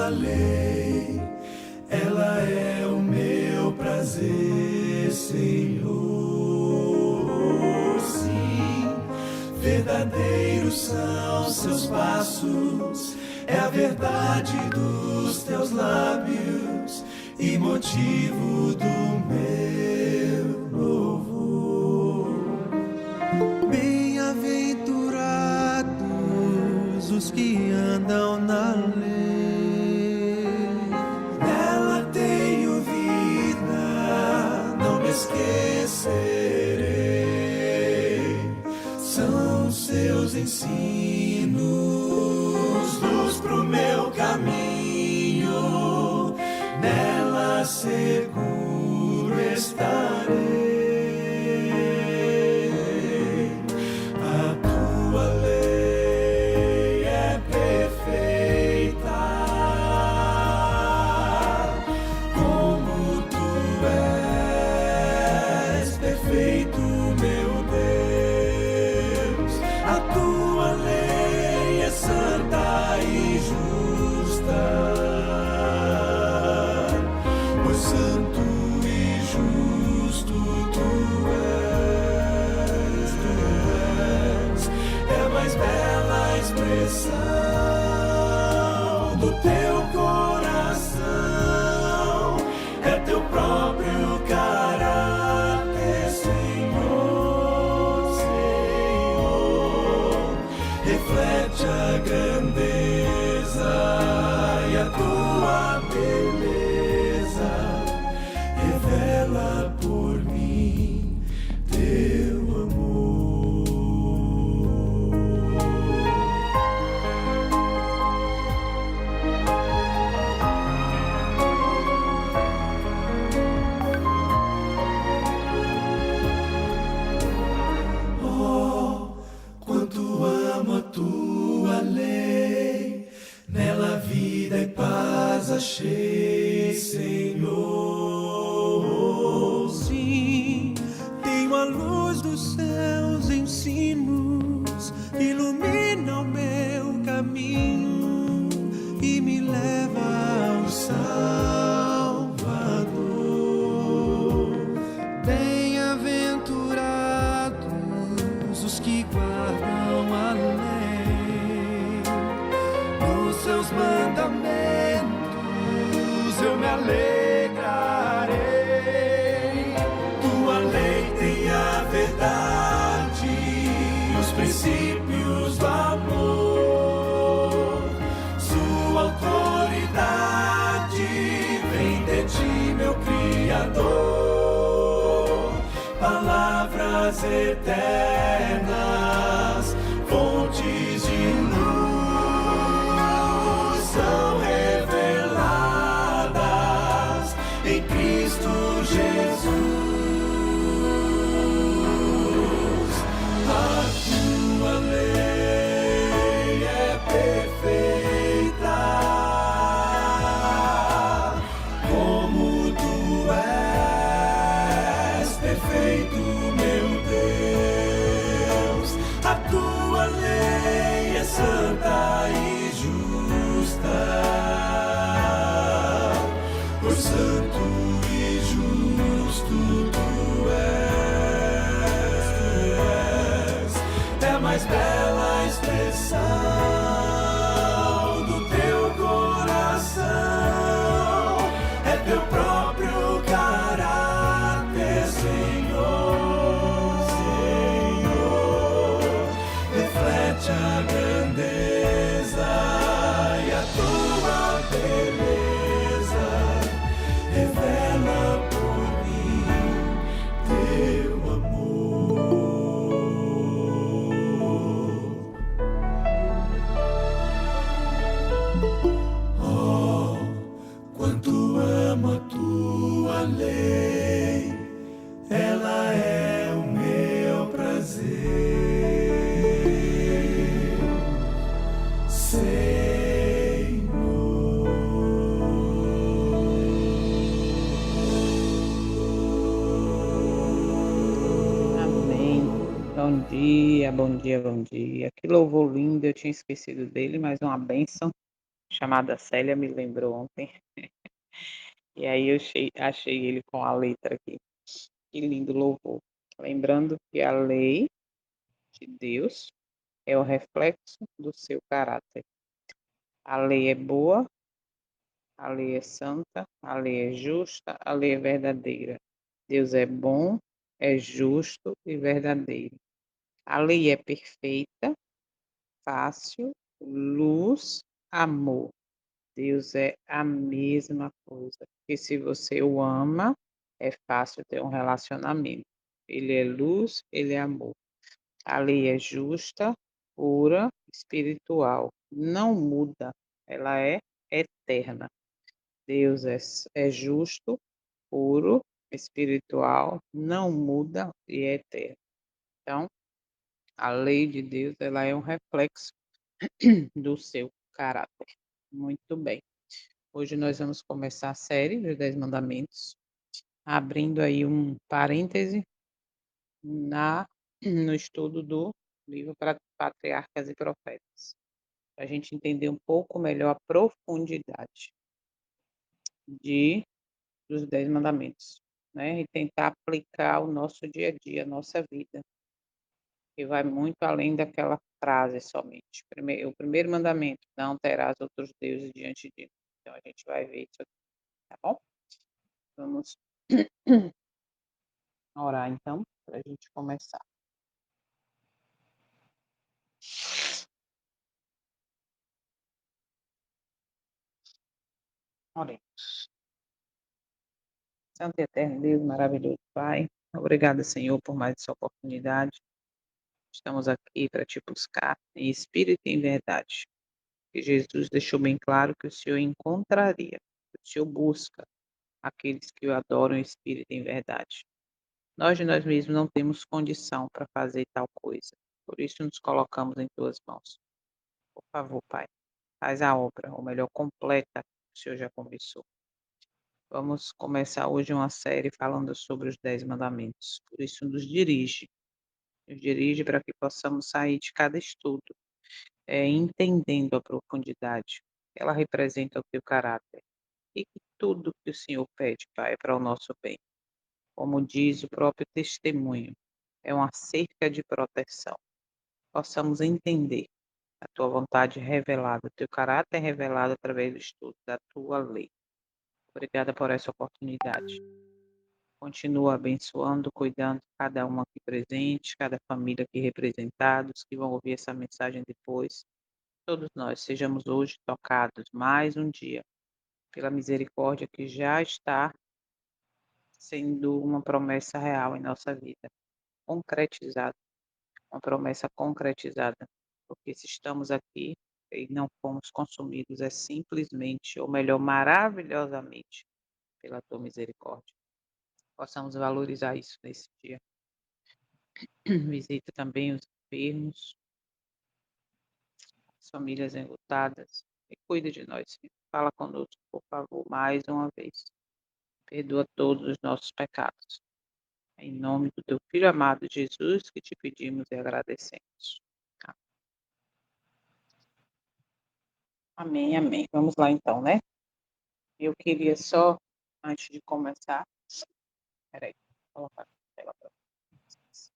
tua lei, ela é o meu prazer, Senhor. Sim, verdadeiros são seus passos, é a verdade dos teus lábios e motivo do meu louvor. Bem-aventurados os que andam na lei, nela tenho vida, não me esquecerei. São seus ensinos, luz pro meu caminho, nela seguro estarei. A tua lei é perfeita, como tu és perfeito, meu Deus. A tua lei é santa e justa, pois santo e justo tu és. É a mais bela expressão do teu coração, é teu próprio caráter, Senhor, Senhor. Reflete a grandeza e a tua beleza, revela por mim teu amor. Oh, quanto amo a tua lei, nela vida e paz achei, Senhor. Sim, tenho a luz dos seus ensinos, ilumina o meu caminho e me leva ao Salvador. Bem-aventurados os que guardam a lei, nos seus mandamentos eu me alegrarei. Tua lei tem a verdade, os princípios do amor. Sua autoridade vem de ti, meu Criador. Palavras eternas, fontes de luz, são reveladas em Cristo Jesus. A tua lei é perfeita, como tu és perfeito, meu Deus. A tua lei é santa e justa, pois santo e justo tu és. É a mais bela expressão do teu coração, é teu próprio caráter, Senhor, Senhor. Reflete a grandeza e a tua beleza, revela por mim teu amor. Oh, quanto amo a tua lei, ela é o meu prazer, Senhor. Amém. Bom dia, bom dia, bom dia. Que louvor lindo, eu tinha esquecido dele, mas uma bênção. chamada Célia me lembrou ontem, e aí eu achei ele com a letra aqui. Que lindo louvor. Lembrando que a lei de Deus é o reflexo do seu caráter. A lei é boa, a lei é santa, a lei é justa, a lei é verdadeira. Deus é bom, é justo e verdadeiro. A lei é perfeita, fácil, luz, amor. Deus é a mesma coisa. E se você o ama, é fácil ter um relacionamento. Ele é luz, ele é amor. A lei é justa, pura, espiritual. Não muda, ela é eterna. Deus é justo, puro, espiritual, não muda e é eterno. Então, a lei de Deus, ela é um reflexo do seu caráter. Muito bem. Hoje nós vamos começar a série dos 10 mandamentos, abrindo aí um parêntese no estudo do livro Patriarcas e Profetas, para a gente entender um pouco melhor a profundidade dos 10 mandamentos, né? E tentar aplicar ao nosso dia a dia, a nossa vida, que vai muito além daquela frase somente. O primeiro mandamento, não terás outros deuses diante de mim. Então a gente vai ver isso aqui, tá bom? Vamos orar então, para a gente começar. Oremos. Santo e eterno Deus, maravilhoso Pai, obrigada, Senhor, por mais essa oportunidade. Estamos aqui para te buscar em espírito e em verdade. Que Jesus deixou bem claro que o Senhor encontraria, que o Senhor busca aqueles que o adoram em espírito e em verdade. Nós de nós mesmos não temos condição para fazer tal coisa. Por isso nos colocamos em tuas mãos. Por favor, Pai, faz a obra, ou melhor, completa que o Senhor já começou. Vamos começar hoje uma série falando sobre os 10 mandamentos. Por isso nos dirige para que possamos sair de cada estudo, entendendo a profundidade. Ela representa o teu caráter. E que tudo que o Senhor pede, Pai, é para o nosso bem. Como diz o próprio testemunho, é uma cerca de proteção. Possamos entender a tua vontade revelada, o teu caráter revelado através do estudo da tua lei. Obrigada por essa oportunidade. Continua abençoando, cuidando de cada um aqui presente, cada família aqui representada, os que vão ouvir essa mensagem depois. Todos nós sejamos hoje tocados mais um dia pela misericórdia que já está sendo uma promessa real em nossa vida, concretizada, uma promessa concretizada, porque se estamos aqui e não fomos consumidos, é simplesmente, ou melhor, maravilhosamente, pela tua misericórdia. Possamos valorizar isso nesse dia. Visita também os enfermos, as famílias enlutadas e cuida de nós, Senhor. Fala conosco, por favor, mais uma vez. Perdoa todos os nossos pecados. Em nome do teu Filho amado Jesus, que te pedimos e agradecemos. Amém, amém. Vamos lá então, né? Eu queria só, antes de começar, peraí, vou colocar a tela para vocês.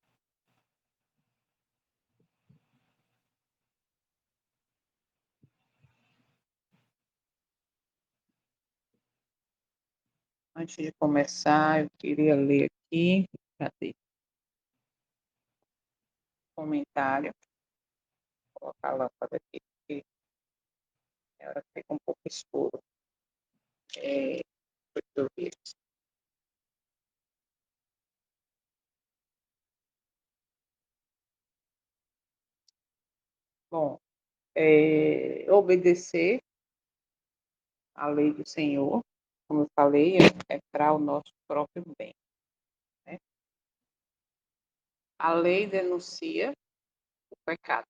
Antes de começar, eu queria ler aqui, cadê? Comentário, vou colocar a lâmpada aqui, porque ela fica um pouco escuro. Português. Bom, obedecer à lei do Senhor, como eu falei, é para o nosso próprio bem, né? A lei denuncia o pecado.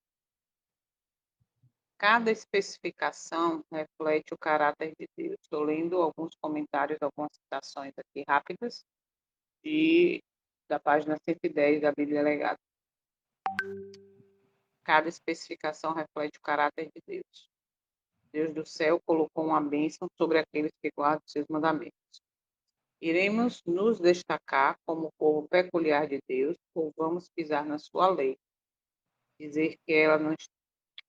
Cada especificação reflete o caráter de Deus. Estou lendo alguns comentários, algumas citações aqui rápidas da página 110 da Bíblia Legada. Cada especificação reflete o caráter de Deus. Deus do céu colocou uma bênção sobre aqueles que guardam seus mandamentos. Iremos nos destacar como povo peculiar de Deus ou vamos pisar na sua lei? Dizer que ela não está.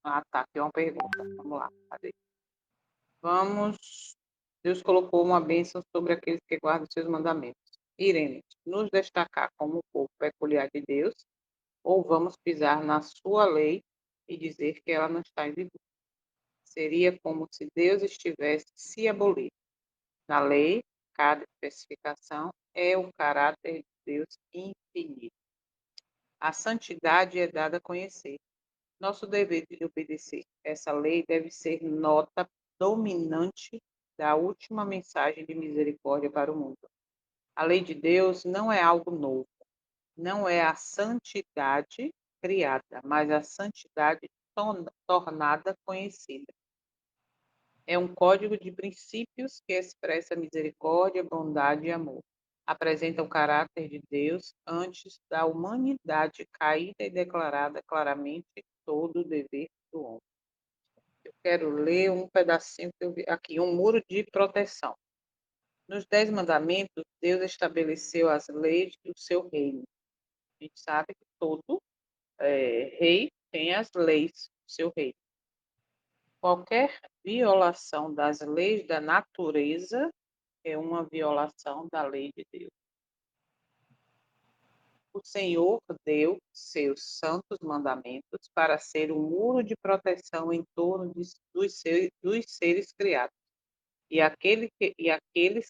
Ah, tá, aqui é uma pergunta. Vamos lá, cadê? Vamos. Deus colocou uma bênção sobre aqueles que guardam seus mandamentos. Iremos nos destacar como povo peculiar de Deus ou vamos pisar na sua lei e dizer que ela não está em vigor? Seria como se Deus estivesse se abolindo. Na lei, cada especificação é o caráter de Deus infinito. A santidade é dada a conhecer. Nosso dever de obedecer essa lei deve ser nota dominante da última mensagem de misericórdia para o mundo. A lei de Deus não é algo novo, não é a santidade criada, mas a santidade tornada conhecida. É um código de princípios que expressa misericórdia, bondade e amor. Apresenta o caráter de Deus antes da humanidade caída e declarada claramente todo o dever do homem. Eu quero ler um pedacinho que eu vi aqui, um muro de proteção. Nos 10 mandamentos, Deus estabeleceu as leis do seu reino. A gente sabe que todo rei tem as leis do seu reino. Qualquer violação das leis da natureza é uma violação da lei de Deus. O Senhor deu seus santos mandamentos para ser um muro de proteção em torno dos seres criados. E aqueles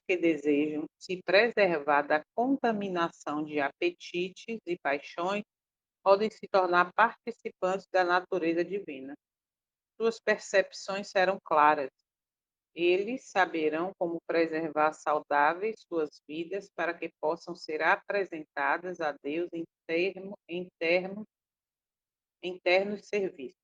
que desejam se preservar da contaminação de apetites e paixões podem se tornar participantes da natureza divina. Suas percepções serão claras. Eles saberão como preservar saudáveis suas vidas para que possam ser apresentadas a Deus em ternos serviços.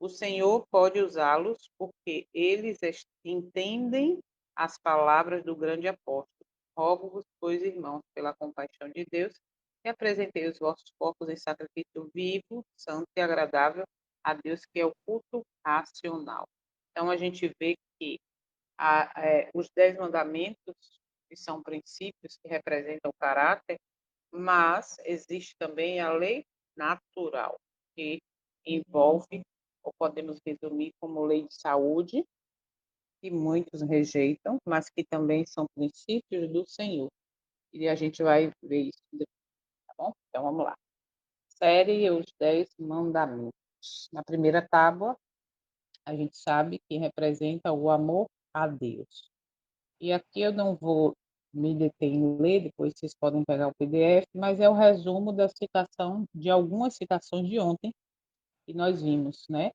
O Senhor pode usá-los porque eles entendem as palavras do grande apóstolo. Rogo-vos, pois, irmãos, pela compaixão de Deus, que apresentei os vossos corpos em sacrifício vivo, santo e agradável a Deus, que é o culto racional. Então, a gente vê que os 10 mandamentos, que são princípios que representam o caráter, mas existe também a lei natural, que envolve, ou podemos resumir como lei de saúde, que muitos rejeitam, mas que também são princípios do Senhor. E a gente vai ver isso depois, tá bom? Então vamos lá. Série Os 10 Mandamentos. Na primeira tábua, a gente sabe que representa o amor a Deus. E aqui eu não vou me deter em ler, depois vocês podem pegar o PDF, mas é o resumo da citação, de algumas citações de ontem que nós vimos, né?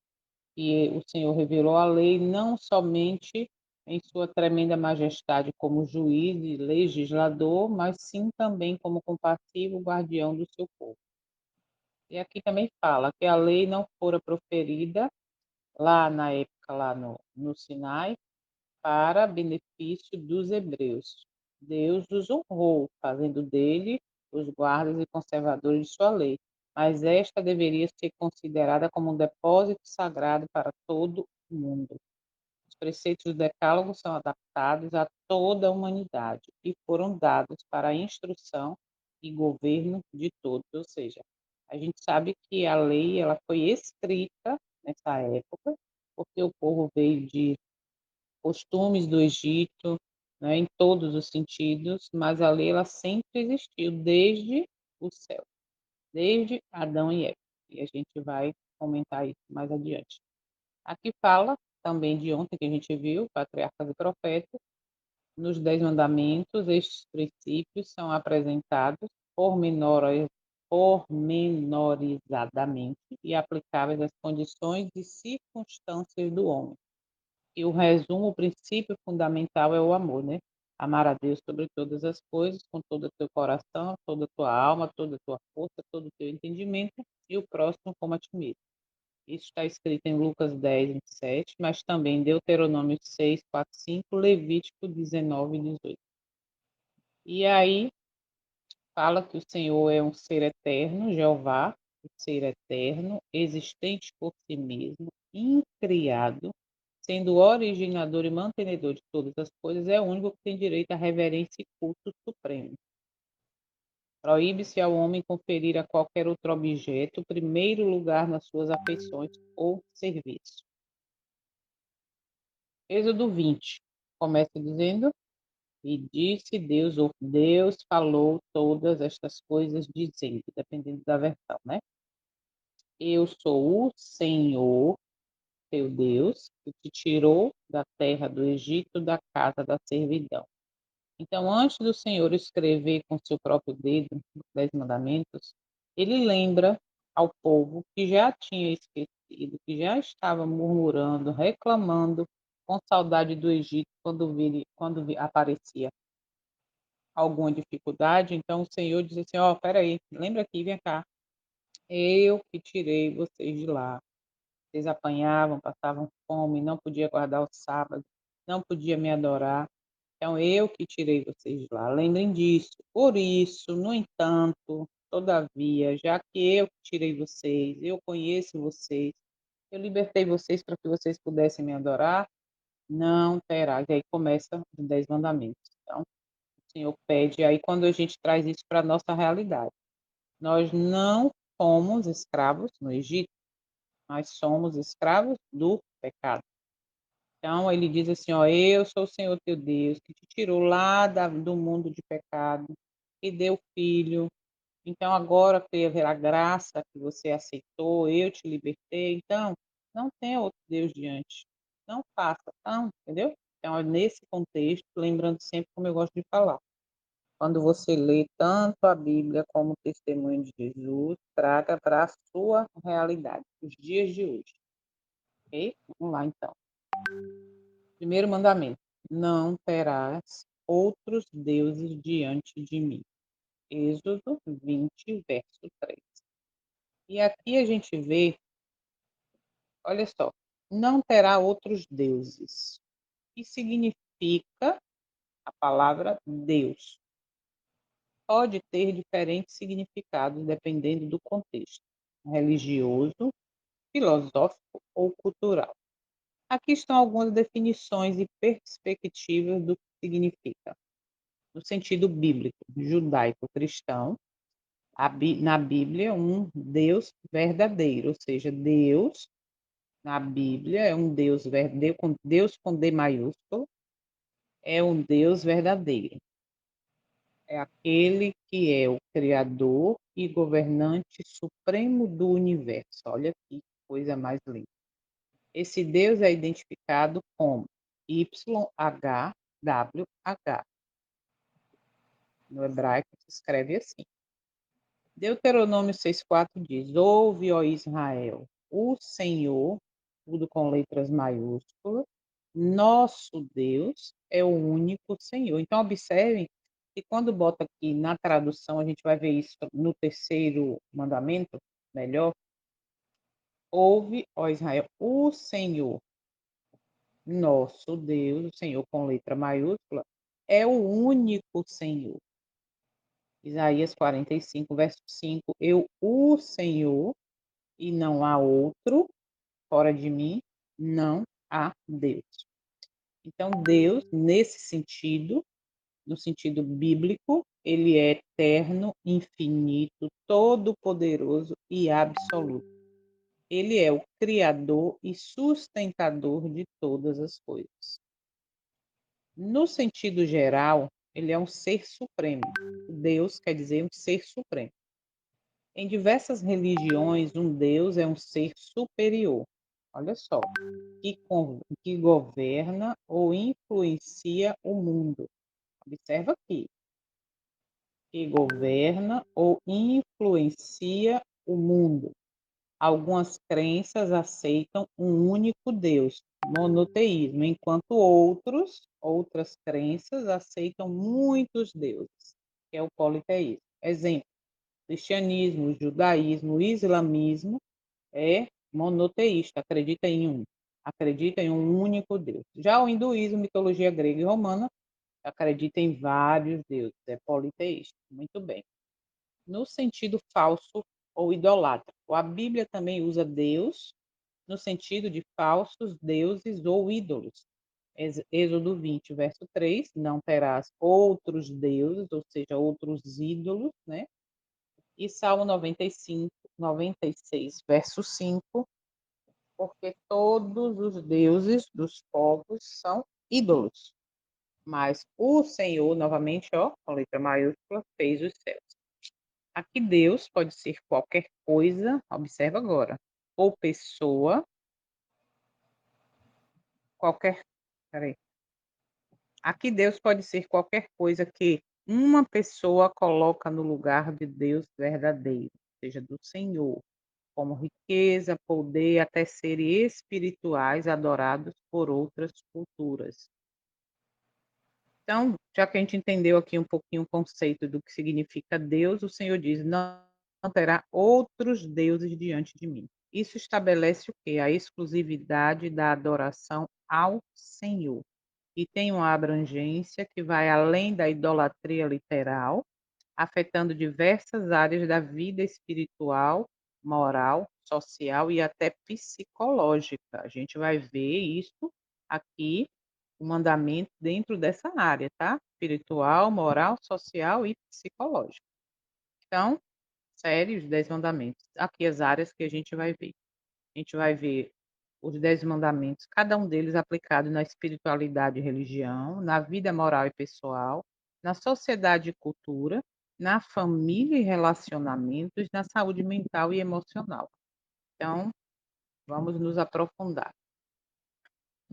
E o Senhor revelou a lei não somente em sua tremenda majestade como juiz e legislador, mas sim também como compassivo guardião do seu povo. E aqui também fala que a lei não fora proferida lá na época, lá no Sinai, para benefício dos hebreus. Deus os honrou, fazendo dele os guardas e conservadores de sua lei, mas esta deveria ser considerada como um depósito sagrado para todo o mundo. Os preceitos do Decálogo são adaptados a toda a humanidade e foram dados para a instrução e governo de todos, ou seja, a gente sabe que a lei ela foi escrita nessa época, porque o povo veio de costumes do Egito, né, em todos os sentidos, mas a lei ela sempre existiu desde o céu, desde Adão e Eva. E a gente vai comentar isso mais adiante. Aqui fala também de ontem que a gente viu, patriarcas e profetas, nos 10 mandamentos, estes princípios são apresentados pormenorizadamente e aplicáveis às condições e circunstâncias do homem. E o resumo, o princípio fundamental é o amor, né? Amar a Deus sobre todas as coisas, com todo o teu coração, toda a tua alma, toda a tua força, todo o teu entendimento, e o próximo como a ti mesmo. Isso está escrito em Lucas 10, 27, mas também em Deuteronômio 6, 4, 5, Levítico 19, 18. E aí fala que o Senhor é um ser eterno, Jeová, um ser eterno, existente por si mesmo, incriado, sendo o originador e mantenedor de todas as coisas, é o único que tem direito à reverência e culto supremo. Proíbe-se ao homem conferir a qualquer outro objeto primeiro lugar nas suas afeições ou serviço. Êxodo 20 começa dizendo: E disse Deus, ou Deus falou todas estas coisas, dizendo, dependendo da versão, né? Eu sou o Senhor, teu Deus, que te tirou da terra do Egito, da casa da servidão. Então, antes do Senhor escrever com seu próprio dedo os 10 mandamentos, ele lembra ao povo que já tinha esquecido, que já estava murmurando, reclamando, com saudade do Egito quando aparecia alguma dificuldade. Então, o Senhor diz assim: ó, peraí, lembra aqui, vem cá. Eu que tirei vocês de lá. Vocês apanhavam, passavam fome, não podia guardar o sábado, não podia me adorar. Então, eu que tirei vocês de lá. Lembrem disso. Por isso, no entanto, todavia, já que eu que tirei vocês, eu conheço vocês, eu libertei vocês para que vocês pudessem me adorar, não terá. E aí começa os 10 mandamentos. Então, o Senhor pede, aí quando a gente traz isso para a nossa realidade. Nós não fomos escravos no Egito, nós somos escravos do pecado. Então, ele diz assim, ó, eu sou o Senhor teu Deus, que te tirou lá do mundo de pecado, e deu filho. Então, agora que haverá graça que você aceitou, eu te libertei. Então, não tenha outro Deus diante. Não faça, não, entendeu? Então, é nesse contexto, lembrando sempre como eu gosto de falar. Quando você lê tanto a Bíblia como o testemunho de Jesus, traga para a sua realidade, os dias de hoje. Ok? Vamos lá, então. Primeiro mandamento: não terás outros deuses diante de mim. Êxodo 20, verso 3. E aqui a gente vê, olha só, não terá outros deuses. O que significa a palavra Deus? Pode ter diferentes significados dependendo do contexto religioso, filosófico ou cultural. Aqui estão algumas definições e perspectivas do que significa. No sentido bíblico, judaico-cristão, na Bíblia, um Deus verdadeiro, ou seja, Deus, na Bíblia, é um Deus com D maiúsculo, é um Deus verdadeiro. É aquele que é o Criador e governante supremo do universo. Olha que coisa mais linda. Esse Deus é identificado como YHWH. No hebraico se escreve assim. Deuteronômio 6,4 diz: Ouve, ó Israel, o Senhor, tudo com letras maiúsculas, nosso Deus é o único Senhor. Então, observem que quando bota aqui na tradução, a gente vai ver isso no terceiro mandamento, melhor. Ouve, ó Israel, o Senhor, nosso Deus, o Senhor com letra maiúscula, é o único Senhor. Isaías 45, verso 5, eu, o Senhor, e não há outro, fora de mim, não há Deus. Então, Deus, nesse sentido, no sentido bíblico, ele é eterno, infinito, todo-poderoso e absoluto. Ele é o criador e sustentador de todas as coisas. No sentido geral, ele é um ser supremo. Deus quer dizer um ser supremo. Em diversas religiões, um Deus é um ser superior. Olha só, que governa ou influencia o mundo. Observa aqui, que governa ou influencia o mundo. Algumas crenças aceitam um único Deus, monoteísmo, enquanto outras crenças aceitam muitos deuses, que é o politeísmo. Exemplo, cristianismo, judaísmo, islamismo é monoteísta, acredita em um único Deus. Já o hinduísmo, mitologia grega e romana, acredita em vários deuses, é politeísta. Muito bem. No sentido falso ou idolátrico, a Bíblia também usa Deus no sentido de falsos deuses ou ídolos. Êxodo 20, verso 3, não terás outros deuses, ou seja, outros ídolos, né? E Salmo 95, 96, verso 5, porque todos os deuses dos povos são ídolos, mas o Senhor, novamente, ó, com letra maiúscula, fez os céus. Aqui Deus pode ser qualquer coisa, observa agora, ou pessoa, qualquer, peraí, aqui Deus pode ser qualquer coisa que uma pessoa coloca no lugar de Deus verdadeiro, seja do Senhor, como riqueza, poder, até seres espirituais adorados por outras culturas. Então, já que a gente entendeu aqui um pouquinho o conceito do que significa Deus, o Senhor diz: não terá outros deuses diante de mim. Isso estabelece o quê? A exclusividade da adoração ao Senhor. E tem uma abrangência que vai além da idolatria literal, afetando diversas áreas da vida espiritual, moral, social e até psicológica. A gente vai ver isso aqui, o mandamento dentro dessa área, tá? Espiritual, moral, social e psicológica. Então, série, os 10 mandamentos. Aqui as áreas que a gente vai ver. A gente vai ver os 10 mandamentos, cada um deles aplicado na espiritualidade e religião, na vida moral e pessoal, na sociedade e cultura, na família e relacionamentos, na saúde mental e emocional. Então, vamos nos aprofundar.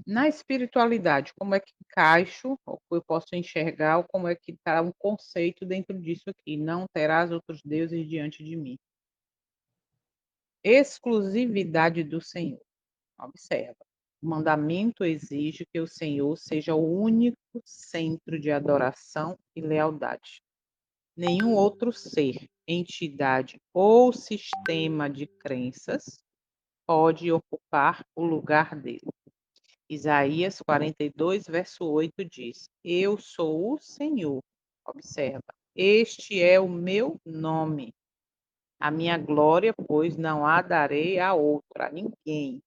Na espiritualidade, como é que encaixo, ou eu posso enxergar, ou como é que está um conceito dentro disso aqui? Não terás outros deuses diante de mim. Exclusividade do Senhor. Observa. O mandamento exige que o Senhor seja o único centro de adoração e lealdade. Nenhum outro ser, entidade ou sistema de crenças pode ocupar o lugar dele. Isaías 42, verso 8 diz: Eu sou o Senhor. Observa. Este é o meu nome. A minha glória, pois não a darei a outra, a ninguém.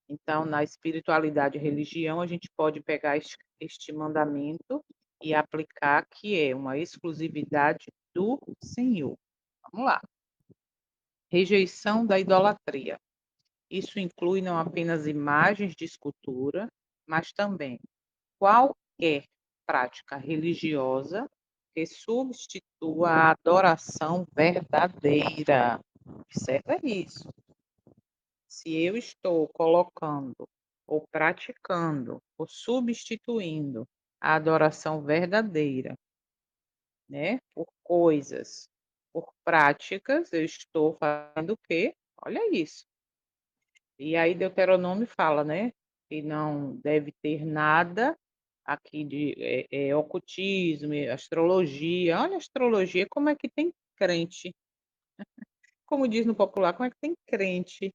Então, na espiritualidade e religião, a gente pode pegar este mandamento e aplicar que é uma exclusividade do Senhor. Vamos lá. Rejeição da idolatria. Isso inclui não apenas imagens de escultura, mas também qualquer prática religiosa que substitua a adoração verdadeira. Observa isso. Se eu estou colocando, ou praticando, ou substituindo a adoração verdadeira, né, por coisas, por práticas, eu estou fazendo o quê? Olha isso. E aí Deuteronômio fala, né, que não deve ter nada aqui de ocultismo, astrologia. Olha a astrologia, como é que tem crente, como diz no popular, como é que tem crente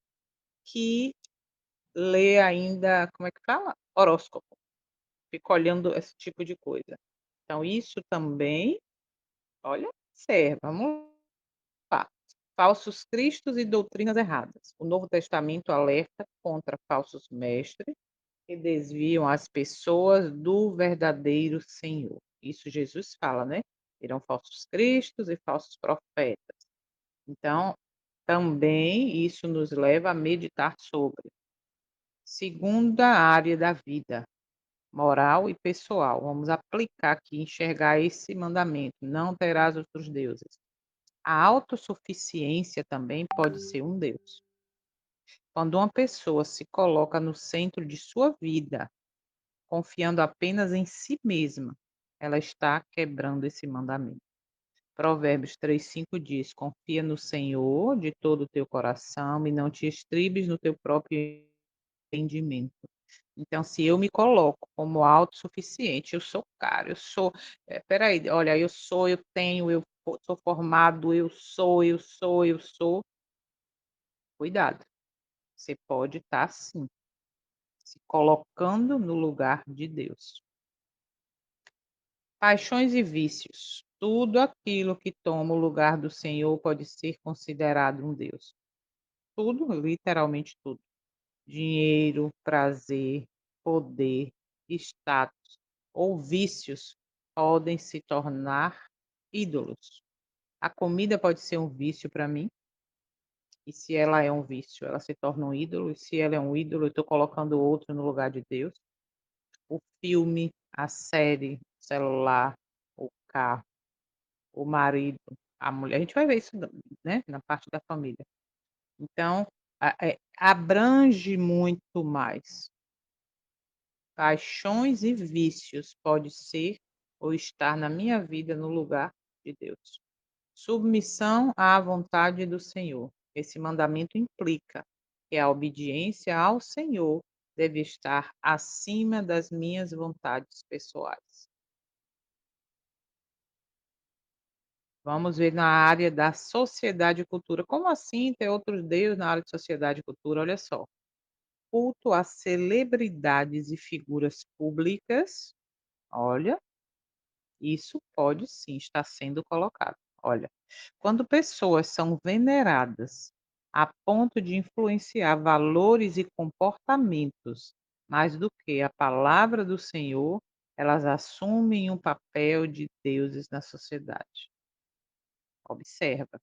que lê ainda, como é que fala? Horóscopo. Fica olhando esse tipo de coisa. Então, isso também, olha, serve. Vamos lá. Falsos cristos e doutrinas erradas. O Novo Testamento alerta contra falsos mestres que desviam as pessoas do verdadeiro Senhor. Isso Jesus fala, né? Serão falsos cristos e falsos profetas. Então, também isso nos leva a meditar sobre. Segunda área da vida, moral e pessoal. Vamos aplicar aqui, enxergar esse mandamento: não terás outros deuses. A autossuficiência também pode ser um Deus. Quando uma pessoa se coloca no centro de sua vida, confiando apenas em si mesma, ela está quebrando esse mandamento. Provérbios 3:5 diz: confia no Senhor de todo o teu coração e não te estribes no teu próprio entendimento. Então, se eu me coloco como autossuficiente, eu sou cara, eu sou, espera olha, eu sou, eu tenho, eu sou formado, eu sou. Cuidado, você pode estar sim, se colocando no lugar de Deus. Paixões e vícios. Tudo aquilo que toma o lugar do Senhor pode ser considerado um Deus. Tudo, literalmente tudo. Dinheiro, prazer, poder, status ou vícios podem se tornar ídolos. A comida pode ser um vício para mim, e se ela é um vício, ela se torna um ídolo, e se ela é um ídolo, eu estou colocando outro no lugar de Deus. O filme, a série, o celular, o carro, o marido, a mulher, a gente vai ver isso, né, na parte da família. Então, abrange muito mais. Paixões e vícios pode ser ou estar na minha vida no lugar de Deus. Submissão à vontade do Senhor. Esse mandamento implica que a obediência ao Senhor deve estar acima das minhas vontades pessoais. Vamos ver na área da sociedade e cultura. Como assim ter outros deuses na área de sociedade e cultura? Olha só. Culto a celebridades e figuras públicas. Olha, isso pode sim estar sendo colocado. Olha, quando pessoas são veneradas a ponto de influenciar valores e comportamentos mais do que a palavra do Senhor, elas assumem um papel de deuses na sociedade. Observa.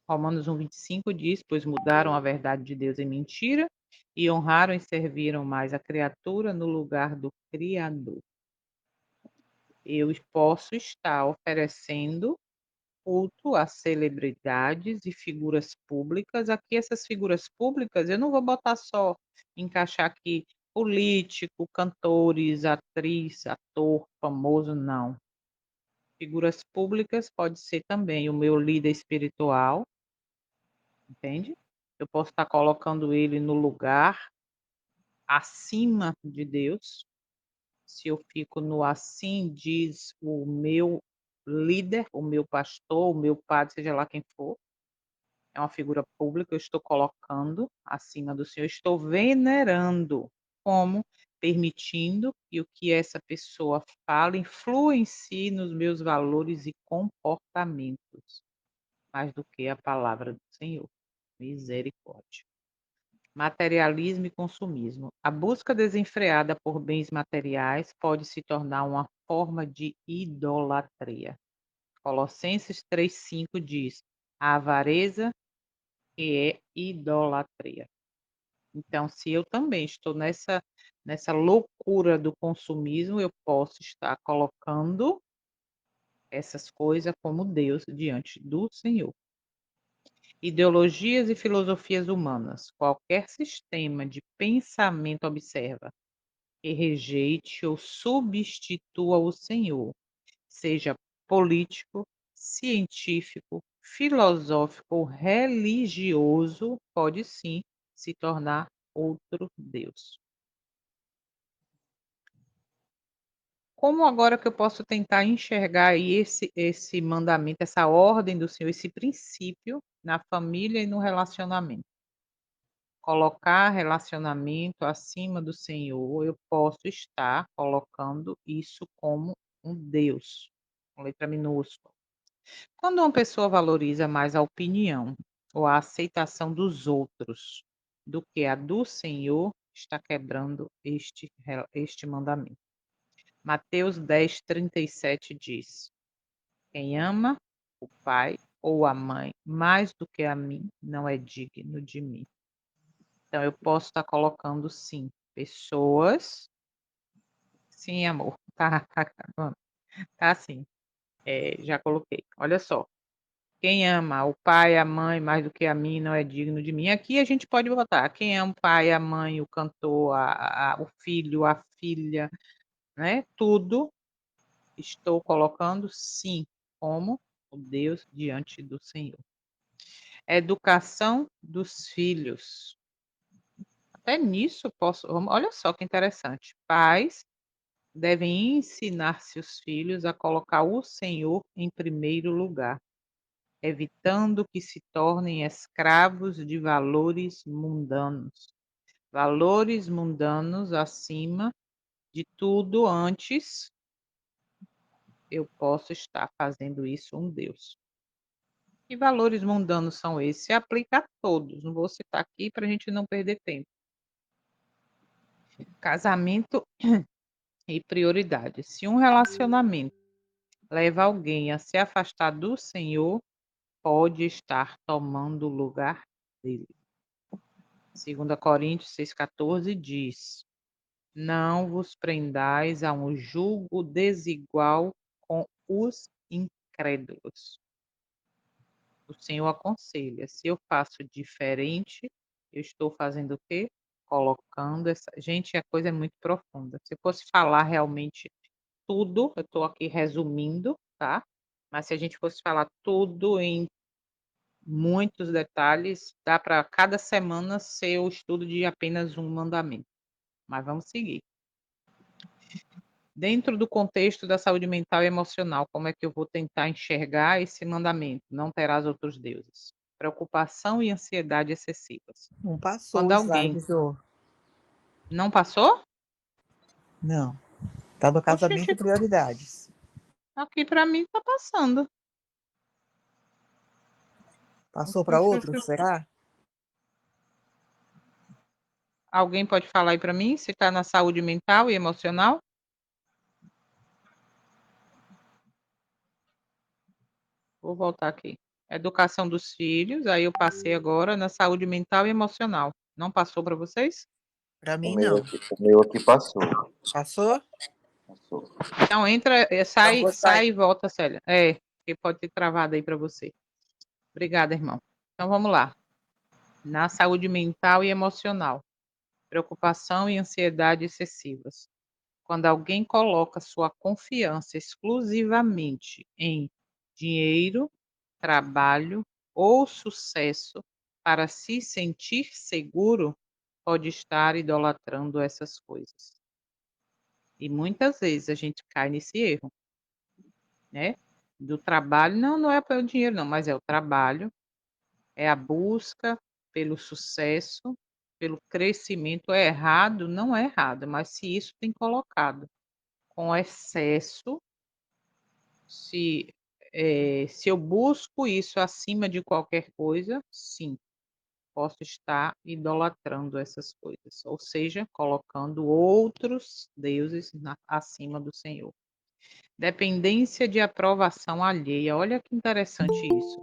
Romanos 1:25 diz: "Pois mudaram a verdade de Deus em mentira e honraram e serviram mais a criatura no lugar do Criador." Eu posso estar oferecendo culto a celebridades e figuras públicas. Aqui essas figuras públicas, eu não vou botar só, encaixar aqui político, cantores, atriz, ator famoso, não. Figuras públicas pode ser também o meu líder espiritual, entende? Eu posso estar colocando ele no lugar acima de Deus. Se eu fico no assim diz o meu líder, o meu pastor, o meu padre, seja lá quem for, é uma figura pública, eu estou colocando acima do Senhor, estou venerando. Como? Permitindo que o que essa pessoa fala influencie nos meus valores e comportamentos, mais do que a palavra do Senhor. Misericórdia. Materialismo e consumismo. A busca desenfreada por bens materiais pode se tornar uma forma de idolatria. Colossenses 3:5 diz: a avareza é idolatria. Então, se eu também estou nessa loucura do consumismo, eu posso estar colocando essas coisas como Deus diante do Senhor. Ideologias e filosofias humanas. Qualquer sistema de pensamento, observa, que rejeite ou substitua o Senhor, seja político, científico, filosófico ou religioso, pode sim se tornar outro Deus. Como agora que eu posso tentar enxergar aí esse mandamento, essa ordem do Senhor, esse princípio na família e no relacionamento? Colocar relacionamento acima do Senhor, eu posso estar colocando isso como um Deus, com letra minúscula. Quando uma pessoa valoriza mais a opinião ou a aceitação dos outros do que a do Senhor, está quebrando este mandamento. Mateus 10:37 diz: "Quem ama o pai ou a mãe mais do que a mim, não é digno de mim." Então eu posso estar colocando sim, pessoas sim, amor, tá sim, já coloquei. Olha só, quem ama o pai, a mãe mais do que a mim, não é digno de mim. Aqui a gente pode botar quem ama o pai, a mãe, o cantor, o filho, a filha, né, tudo estou colocando sim, como o Deus diante do Senhor. Educação dos filhos. Até nisso eu posso, olha só que interessante, pais devem ensinar seus filhos a colocar o Senhor em primeiro lugar, evitando que se tornem escravos de valores mundanos. Valores mundanos acima de tudo antes, eu posso estar fazendo isso um Deus. Que valores mundanos são esses? Se aplica a todos, não vou citar aqui para a gente não perder tempo. Casamento e prioridade. Se um relacionamento leva alguém a se afastar do Senhor, pode estar tomando o lugar dele. 2 Coríntios 6,14 diz: Não vos prendais a um jugo desigual com os incrédulos. O Senhor aconselha, se eu faço diferente, eu estou fazendo o quê? Colocando essa gente, a coisa é muito profunda. Se eu fosse falar realmente tudo, eu estou aqui resumindo, tá? Mas se a gente fosse falar tudo em muitos detalhes, dá para cada semana ser o estudo de apenas um mandamento. Mas vamos seguir. Dentro do contexto da saúde mental e emocional, como é que eu vou tentar enxergar esse mandamento? Não terás outros deuses. Preocupação e ansiedade excessivas. Não passou Quando o slide, alguém Jô. não passou? Não. Tá no casamento Oxente, e prioridades. aqui para mim está passando. Passou para outro, Oxente. será? Alguém pode falar aí para mim se está na saúde mental e emocional? Vou voltar aqui. Educação dos filhos, aí eu passei agora na saúde mental e emocional. Não passou para vocês? Para O mim, meu não. aqui, o meu aqui passou. Passou? Passou. Então entra, Então, sai, vou sai sair. e volta, Célia. É, porque pode ter travado aí para você. Obrigada, irmão. Então vamos lá. Na saúde mental e emocional, preocupação e ansiedade excessivas. Quando alguém coloca sua confiança exclusivamente em dinheiro, trabalho ou sucesso para se sentir seguro, pode estar idolatrando essas coisas. E muitas vezes a gente cai nesse erro, né? Do trabalho, não é pelo dinheiro, não, mas é o trabalho, é a busca pelo sucesso, pelo crescimento. É errado? Não é errado, mas se isso tem colocado com excesso, se, se eu busco isso acima de qualquer coisa, sim, posso estar idolatrando essas coisas, ou seja, colocando outros deuses acima do Senhor. Dependência de aprovação alheia. Olha que interessante isso.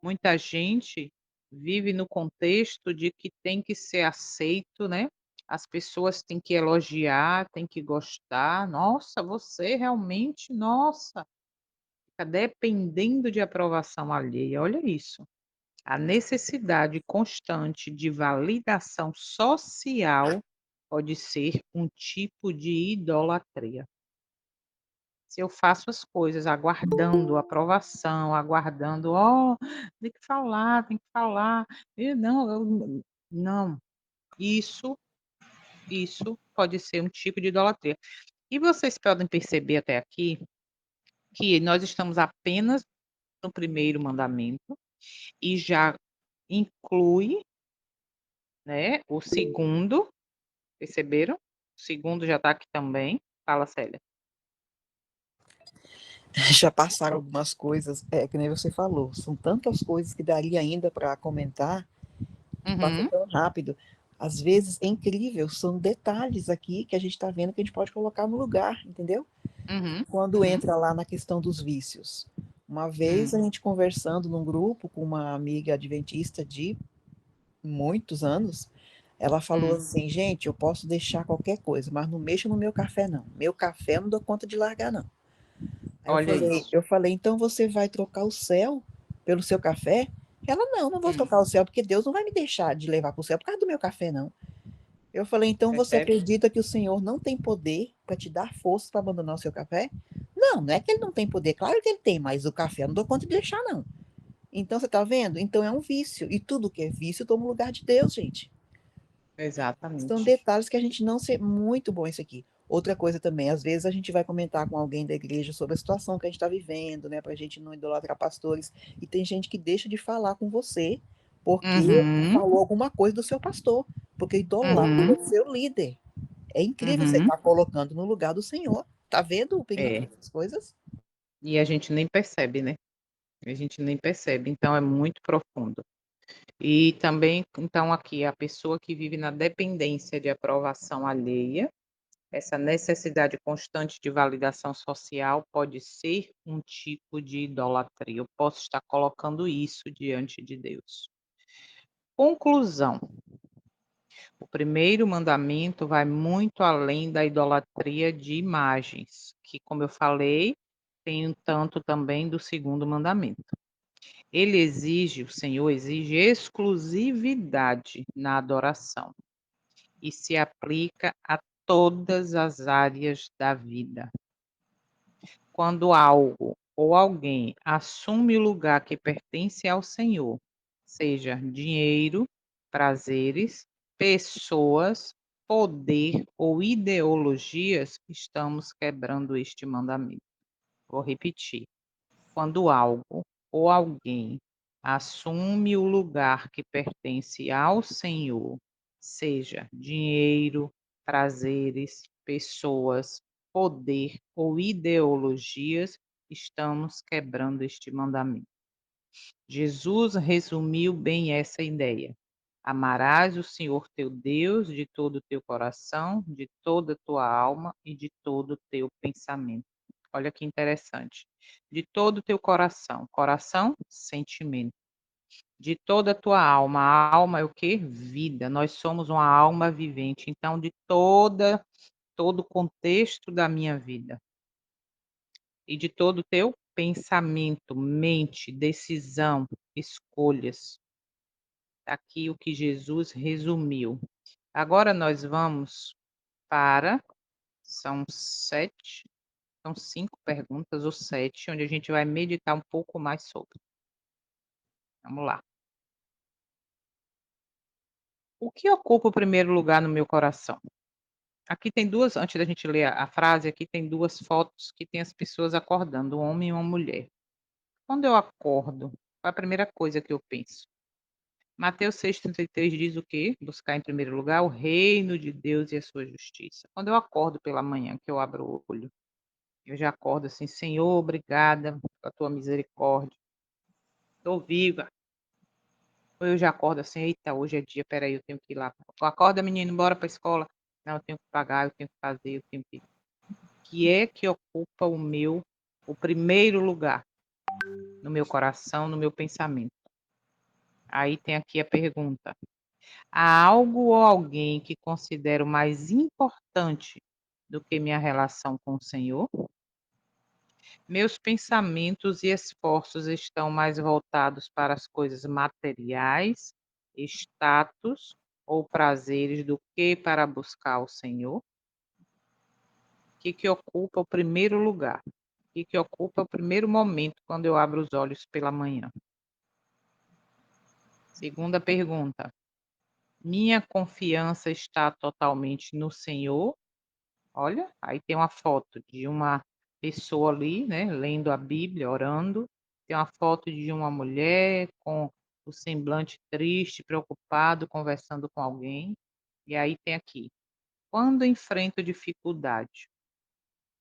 Muita gente vive no contexto de que tem que ser aceito, né? As pessoas têm que elogiar, têm que gostar. Nossa, você realmente, nossa, fica dependendo de aprovação alheia. Olha isso. A necessidade constante de validação social pode ser um tipo de idolatria. Se eu faço as coisas aguardando aprovação, aguardando, ó, tem que falar, tem que falar. Não, isso, isso pode ser um tipo de idolatria. E vocês podem perceber até aqui que nós estamos apenas no primeiro mandamento e já inclui, né, o segundo, perceberam? O segundo já está aqui também. Fala, Célia. Já passaram algumas coisas, que nem você falou. São tantas coisas que daria ainda para comentar, que passa Uhum, tão rápido. Às vezes é incrível, são detalhes aqui que a gente está vendo que a gente pode colocar no lugar, entendeu? uhum, Quando uhum, entra lá na questão dos vícios. Uma vez hum, a gente conversando num grupo com uma amiga adventista de muitos anos, ela falou hum. assim, gente, eu posso deixar qualquer coisa, mas não mexa no meu café, não. Meu café eu não dou conta de largar, não. Aí Olha isso. eu falei, então você vai trocar o céu pelo seu café? Ela, não, não vou Hum, trocar o céu, porque Deus não vai me deixar de levar para o céu por causa do meu café, não. Eu falei, então você percebe? acredita que o Senhor não tem poder para te dar força para abandonar o seu café? Não, não é que ele não tem poder, claro que ele tem, mas o café eu não dou conta de deixar, não. Então você tá vendo? Então é um vício. E tudo que é vício toma o lugar de Deus, gente. São Exatamente. detalhes que a gente não sei. Muito bom isso aqui. Outra coisa também, às vezes a gente vai comentar com alguém da igreja sobre a situação que a gente está vivendo, né? Para a gente não idolatrar pastores. E tem gente que deixa de falar com você porque Uhum, falou alguma coisa do seu pastor, porque idolatra uhum, o seu líder. É incrível, você uhum. está colocando no lugar do Senhor. Tá vendo o perigo É, dessas coisas? e a gente nem percebe, né? A gente nem percebe, então é muito profundo. E também, então, aqui, a pessoa que vive na dependência de aprovação alheia, essa necessidade constante de validação social pode ser um tipo de idolatria. Eu posso estar colocando isso diante de Deus. Conclusão. O primeiro mandamento vai muito além da idolatria de imagens, que, como eu falei, tem um tanto também do segundo mandamento. Ele exige, o Senhor exige exclusividade na adoração e se aplica a todas as áreas da vida. Quando algo ou alguém assume o lugar que pertence ao Senhor, seja dinheiro, prazeres, pessoas, poder ou ideologias, estamos quebrando este mandamento. Vou repetir. Quando algo ou alguém assume o lugar que pertence ao Senhor, seja dinheiro, prazeres, pessoas, poder ou ideologias, estamos quebrando este mandamento. Jesus resumiu bem essa ideia. Amarás o Senhor teu Deus de todo o teu coração, de toda a tua alma e de todo o teu pensamento. Olha que interessante. De todo o teu coração. Coração, sentimento. De toda a tua alma. A alma é o quê? Vida. Nós somos uma alma vivente. Então, de todo o contexto da minha vida. E de todo o teu pensamento, mente, decisão, escolhas. Aqui o que Jesus resumiu. Agora nós vamos para, são 5 perguntas ou 7, onde a gente vai meditar um pouco mais sobre. Vamos lá. O que ocupa o primeiro lugar no meu coração? Aqui tem duas, antes da gente ler a frase, aqui tem 2 fotos que tem as pessoas acordando, um homem e uma mulher. Quando eu acordo, qual é a primeira coisa que eu penso? Mateus 6,33 diz o quê? Buscar em primeiro lugar o reino de Deus e a sua justiça. Quando eu acordo pela manhã, que eu abro o olho, eu já acordo assim, Senhor, obrigada pela tua misericórdia. Estou viva. Ou eu já acordo assim, eita, hoje é dia, peraí, eu tenho que ir lá. Acorda, menino, bora para a escola. Não, eu tenho que pagar, eu tenho que fazer, eu tenho que... O que é que ocupa o primeiro lugar no meu coração, no meu pensamento? Aí tem aqui a pergunta. Há algo ou alguém que considero mais importante do que minha relação com o Senhor? Meus pensamentos e esforços estão mais voltados para as coisas materiais, status ou prazeres do que para buscar o Senhor? O que ocupa o primeiro lugar? O que ocupa o primeiro momento quando eu abro os olhos pela manhã? Segunda pergunta. Minha confiança está totalmente no Senhor? Olha, aí tem uma foto de uma pessoa ali, né, lendo a Bíblia, orando. Tem uma foto de uma mulher com o semblante triste, preocupado, conversando com alguém. E aí tem aqui: quando enfrento dificuldade,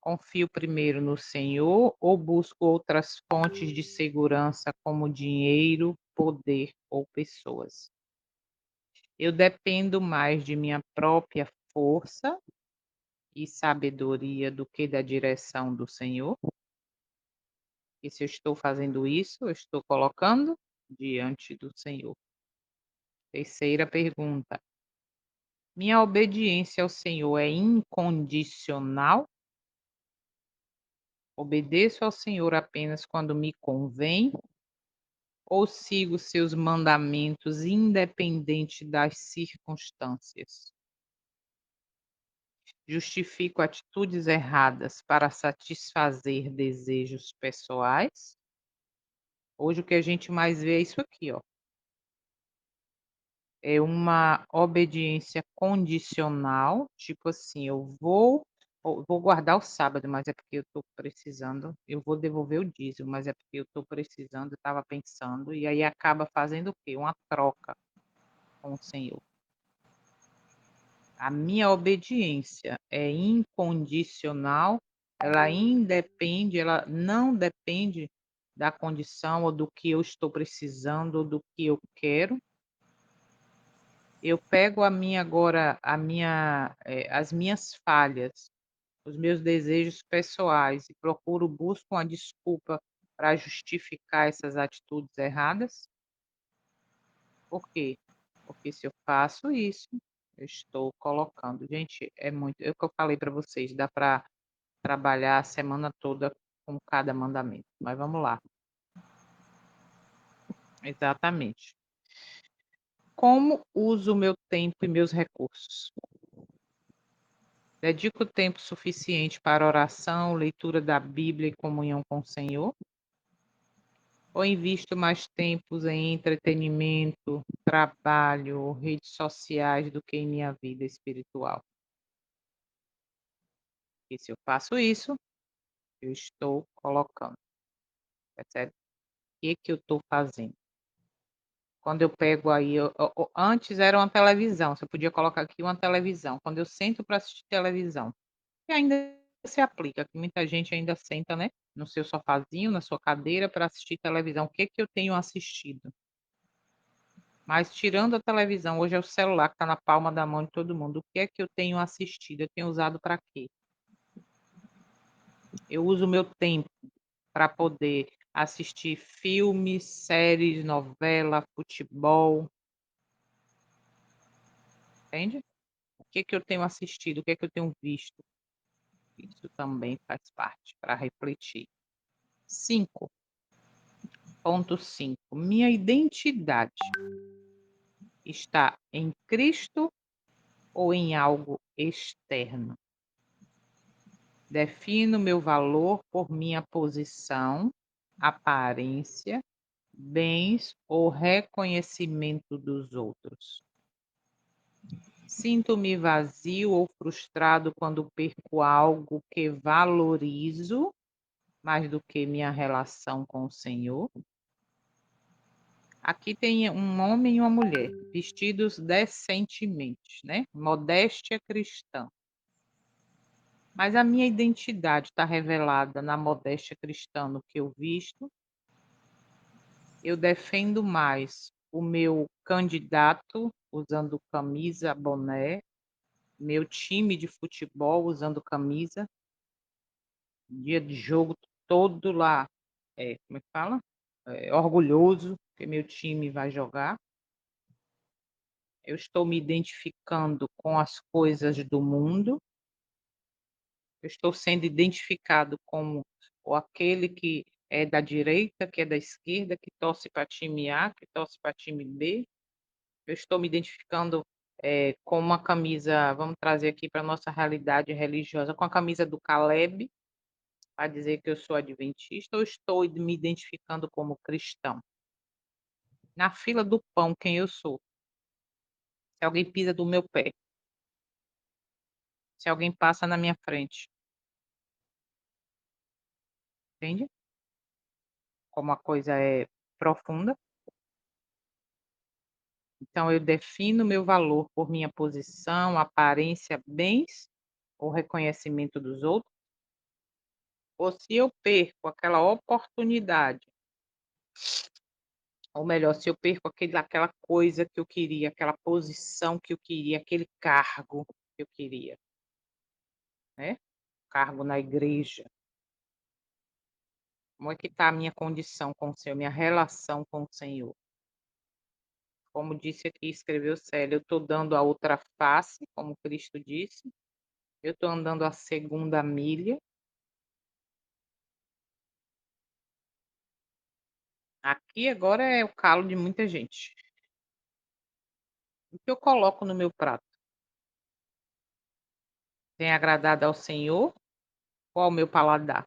confio primeiro no Senhor ou busco outras fontes de segurança como dinheiro, poder ou pessoas? Eu dependo mais de minha própria força e sabedoria do que da direção do Senhor? E se eu estou fazendo isso, eu estou colocando diante do Senhor. Terceira pergunta. Minha obediência ao Senhor é incondicional? Obedeço ao Senhor apenas quando me convém? Ou sigo seus mandamentos independente das circunstâncias? Justifico atitudes erradas para satisfazer desejos pessoais? Hoje o que a gente mais vê é isso aqui, ó. É uma obediência condicional, tipo assim, eu vou guardar o sábado, mas é porque eu estou precisando, eu vou devolver o dízimo, mas é porque eu estou precisando, eu estava pensando, e aí acaba fazendo o quê? Uma troca com o Senhor. A minha obediência é incondicional, ela não depende da condição ou do que eu estou precisando ou do que eu quero. Eu pego as minhas falhas, os meus desejos pessoais e busco uma desculpa para justificar essas atitudes erradas. Por quê? Porque se eu faço isso, eu estou colocando gente, é o que eu falei para vocês, dá para trabalhar a semana toda com cada mandamento, mas vamos lá. Exatamente. Como uso o meu tempo e meus recursos? Dedico tempo suficiente para oração, leitura da Bíblia e comunhão com o Senhor? Ou invisto mais tempos em entretenimento, trabalho, redes sociais do que em minha vida espiritual? E se eu faço isso, eu estou colocando, percebe? O que que eu estou fazendo? Quando eu pego aí, antes era uma televisão, você podia colocar aqui uma televisão. Quando eu sento para assistir televisão, e ainda se aplica, que muita gente ainda senta, né, no seu sofazinho, na sua cadeira para assistir televisão. O que que eu tenho assistido? Mas tirando a televisão, hoje é o celular que está na palma da mão de todo mundo. O que é que eu tenho assistido? Eu tenho usado para quê? Eu uso o meu tempo para poder assistir filmes, séries, novela, futebol, entende? O que que eu tenho assistido? O que é que eu tenho visto? Isso também faz parte para refletir. 5.5. Minha identidade está em Cristo ou em algo externo? Defino meu valor por minha posição, aparência, bens ou reconhecimento dos outros. Sinto-me vazio ou frustrado quando perco algo que valorizo mais do que minha relação com o Senhor. Aqui tem um homem e uma mulher, vestidos decentemente, né? Modéstia cristã. Mas a minha identidade está revelada na modéstia cristã, no que eu visto. Eu defendo mais o meu candidato usando camisa, boné, meu time de futebol usando camisa, dia de jogo todo lá, como é que fala? Orgulhoso que meu time vai jogar. Eu estou me identificando com as coisas do mundo. Eu estou sendo identificado como aquele que é da direita, que é da esquerda, que torce para time A, que torce para time B. Eu estou me identificando com uma camisa, vamos trazer aqui para a nossa realidade religiosa, com a camisa do Caleb, para dizer que eu sou adventista, ou estou me identificando como cristão? Na fila do pão, quem eu sou? Se alguém pisa do meu pé, se alguém passa na minha frente, entende? Como a coisa é profunda. Então, eu defino meu valor por minha posição, aparência, bens ou reconhecimento dos outros. Ou se eu perco aquela oportunidade, ou melhor, se eu perco aquela coisa que eu queria, aquela posição que eu queria, aquele cargo que eu queria, né? Cargo na igreja. Como é que está a minha condição com o Senhor, minha relação com o Senhor? Como disse aqui, escreveu Célia, eu estou dando a outra face, como Cristo disse, eu estou andando a segunda milha. Aqui agora é o calo de muita gente. O que eu coloco no meu prato? Tem agradado ao Senhor ou ao meu paladar?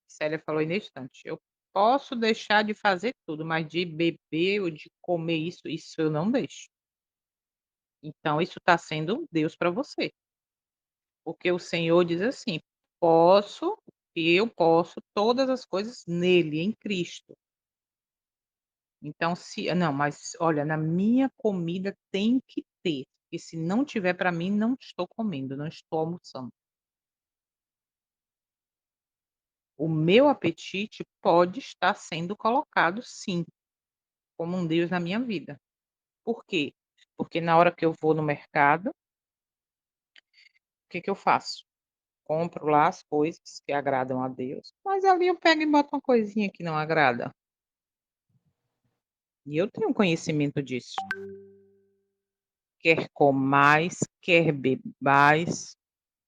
Célia falou aí nesse instante. Eu posso deixar de fazer tudo, mas de beber ou de comer isso eu não deixo. Então, isso está sendo Deus para você. Porque o Senhor diz assim: eu posso todas as coisas nele, em Cristo. Então, não, mas olha, na minha comida tem que ter, porque se não tiver para mim, não estou comendo, não estou almoçando. O meu apetite pode estar sendo colocado, sim, como um Deus na minha vida. Por quê? Porque na hora que eu vou no mercado, o que eu faço? Compro lá as coisas que agradam a Deus, mas ali eu pego e boto uma coisinha que não agrada. E eu tenho conhecimento disso. Quer comais, quer bebais,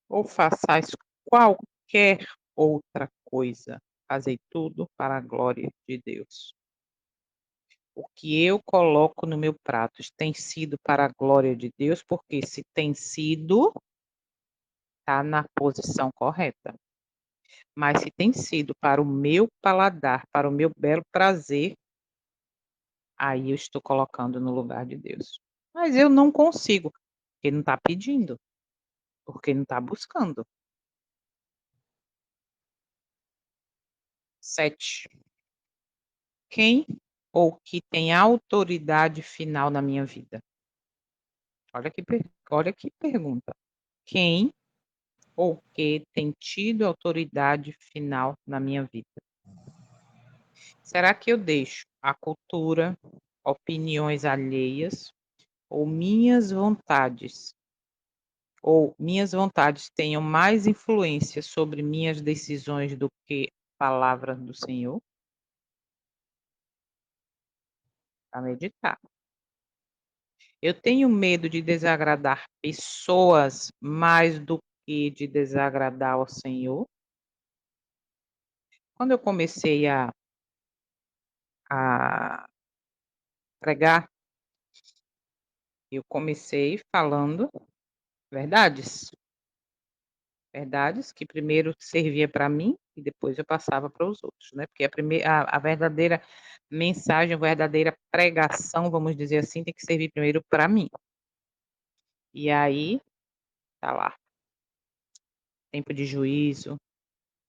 ou façais qualquer outra coisa, fazei tudo para a glória de Deus. O que eu coloco no meu prato tem sido para a glória de Deus, porque se tem sido, está na posição correta. Mas se tem sido para o meu paladar, para o meu belo prazer, aí eu estou colocando no lugar de Deus. Mas eu não consigo, porque não está pedindo, porque não está buscando. 7. Quem ou que tem autoridade final na minha vida? Olha que pergunta. Quem ou que tem tido autoridade final na minha vida? Será que eu deixo a cultura, opiniões alheias ou minhas vontades tenham mais influência sobre minhas decisões do que a palavra do Senhor? Para meditar. Eu tenho medo de desagradar pessoas mais do que de desagradar ao Senhor? Quando eu comecei a pregar, eu comecei falando verdades. Verdades que primeiro servia para mim e depois eu passava para os outros, né, porque a verdadeira mensagem, a verdadeira pregação, vamos dizer assim, tem que servir primeiro para mim. E aí, tá lá, tempo de juízo,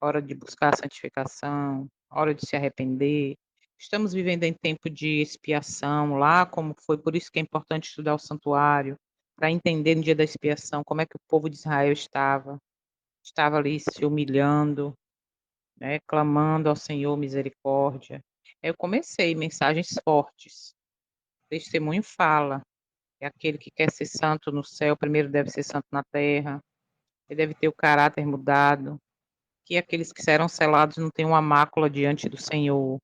hora de buscar a santificação, hora de se arrepender. Estamos vivendo em tempo de expiação lá, como foi, por isso que é importante estudar o santuário, para entender no dia da expiação como é que o povo de Israel estava ali se humilhando, né, clamando ao Senhor misericórdia. Eu comecei mensagens fortes. Testemunho fala, é aquele que quer ser santo no céu, primeiro deve ser santo na terra. Ele deve ter o caráter mudado, que aqueles que serão selados não têm uma mácula diante do Senhor.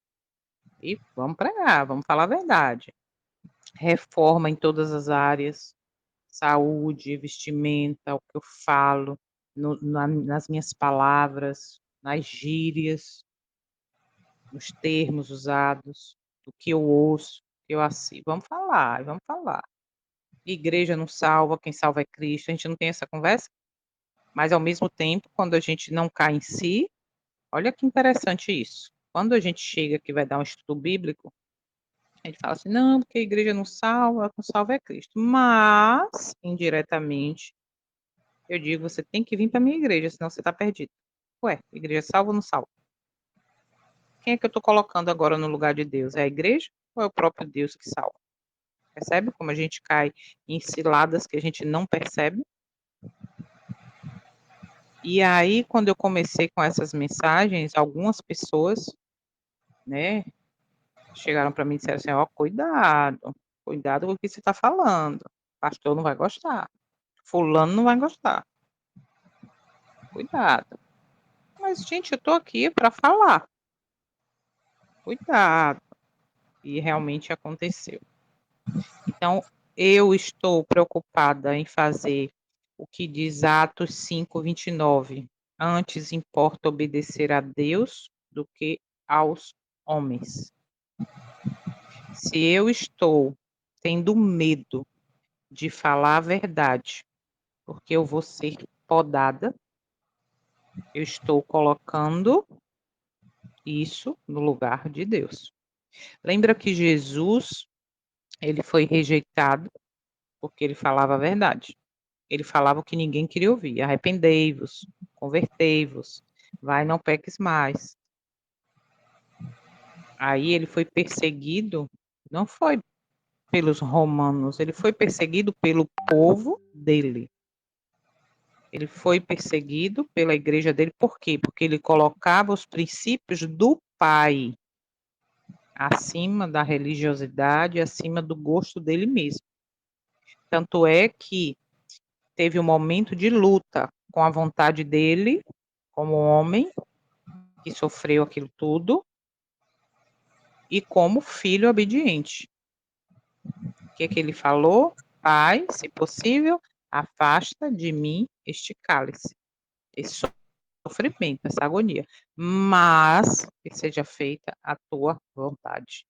E vamos pregar, vamos falar a verdade. Reforma em todas as áreas, saúde, vestimenta, o que eu falo, nas minhas palavras, nas gírias, nos termos usados, o que eu ouço, o que eu assisto. Vamos falar, vamos falar. Igreja não salva, quem salva é Cristo. A gente não tem essa conversa? Mas, ao mesmo tempo, quando a gente não cai em si, olha que interessante isso. Quando a gente chega que vai dar um estudo bíblico, a gente fala assim, não, porque a igreja não salva, quem salva é Cristo. Mas, indiretamente, eu digo, você tem que vir para a minha igreja, senão você está perdido. Ué, igreja salva ou não salva? Quem é que eu estou colocando agora no lugar de Deus? É a igreja ou é o próprio Deus que salva? Percebe como a gente cai em ciladas que a gente não percebe? E aí, quando eu comecei com essas mensagens, algumas pessoas, né, chegaram para mim e disseram assim: ó, cuidado com o que você está falando. Pastor não vai gostar. Fulano não vai gostar. Cuidado. Mas, gente, eu estou aqui para falar. Cuidado. E realmente aconteceu. Então, eu estou preocupada em fazer o que diz Atos 5:29. Antes importa obedecer a Deus do que aos homens. Se eu estou tendo medo de falar a verdade, porque eu vou ser podada, eu estou colocando isso no lugar de Deus. Lembra que Jesus, ele foi rejeitado porque ele falava a verdade. Ele falava o que ninguém queria ouvir: arrependei-vos, convertei-vos, vai, não peques mais. Aí ele foi perseguido, não foi pelos romanos, ele foi perseguido pelo povo dele. Ele foi perseguido pela igreja dele, por quê? Porque ele colocava os princípios do Pai acima da religiosidade, acima do gosto dele mesmo. Tanto é que teve um momento de luta com a vontade dele, como homem, que sofreu aquilo tudo, e como filho obediente. O que ele falou? Pai, se possível, afasta de mim este cálice, esse sofrimento, essa agonia, mas que seja feita a tua vontade.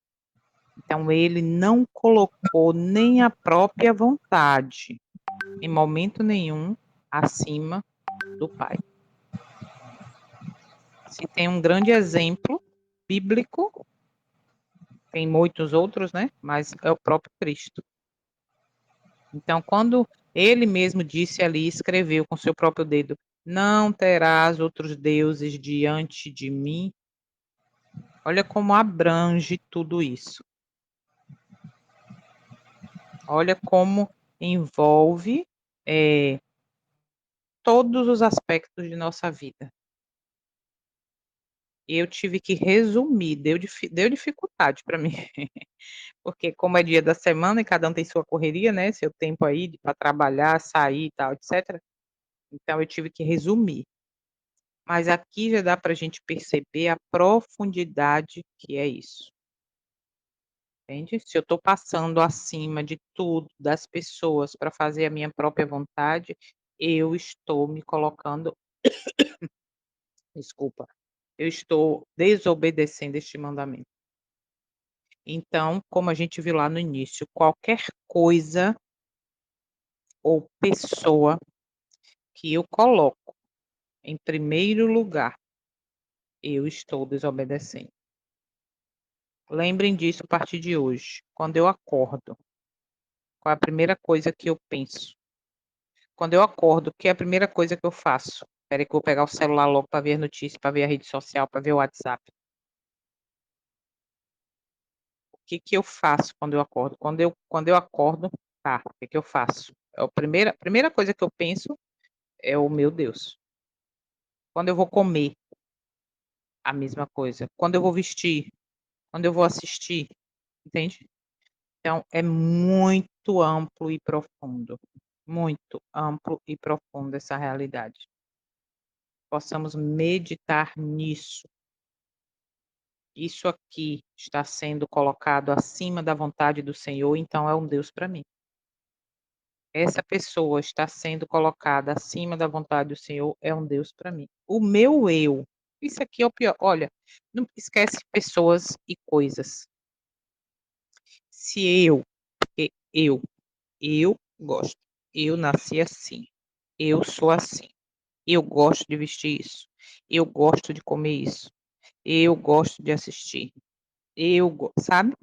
Então, ele não colocou nem a própria vontade, em momento nenhum, acima do Pai. Se tem um grande exemplo bíblico, tem muitos outros, né? Mas é o próprio Cristo. Então, quando ele mesmo disse ali, escreveu com seu próprio dedo, não terás outros deuses diante de mim. Olha como abrange tudo isso. Olha como envolve todos os aspectos de nossa vida. Eu tive que resumir, deu dificuldade para mim, porque como é dia da semana e cada um tem sua correria, né, seu tempo aí para trabalhar, sair e tal, etc. Então eu tive que resumir. Mas aqui já dá para a gente perceber a profundidade que é isso. Entende? Se eu estou passando acima de tudo, das pessoas, para fazer a minha própria vontade, eu estou me colocando, desculpa, eu estou desobedecendo este mandamento. Então, como a gente viu lá no início, qualquer coisa ou pessoa que eu coloco em primeiro lugar, eu estou desobedecendo. Lembrem disso a partir de hoje. Quando eu acordo, qual é a primeira coisa que eu penso? Quando eu acordo, o que é a primeira coisa que eu faço? Espera que eu vou pegar o celular logo para ver a notícia, para ver a rede social, para ver o WhatsApp. O que que eu faço quando eu acordo? Quando eu acordo, tá, o que que eu faço? A primeira coisa que eu penso é o meu Deus. Quando eu vou comer, a mesma coisa. Quando eu vou vestir, quando eu vou assistir, entende? Então, é muito amplo e profundo. Muito amplo e profundo essa realidade. Possamos meditar nisso. Isso aqui está sendo colocado acima da vontade do Senhor, então é um Deus para mim. Essa pessoa está sendo colocada acima da vontade do Senhor, é um Deus para mim. O meu eu, isso aqui é o pior. Olha, não esquece pessoas e coisas. Se porque eu gosto, eu nasci assim, eu sou assim, eu gosto de vestir isso, eu gosto de comer isso, eu gosto de assistir, sabe?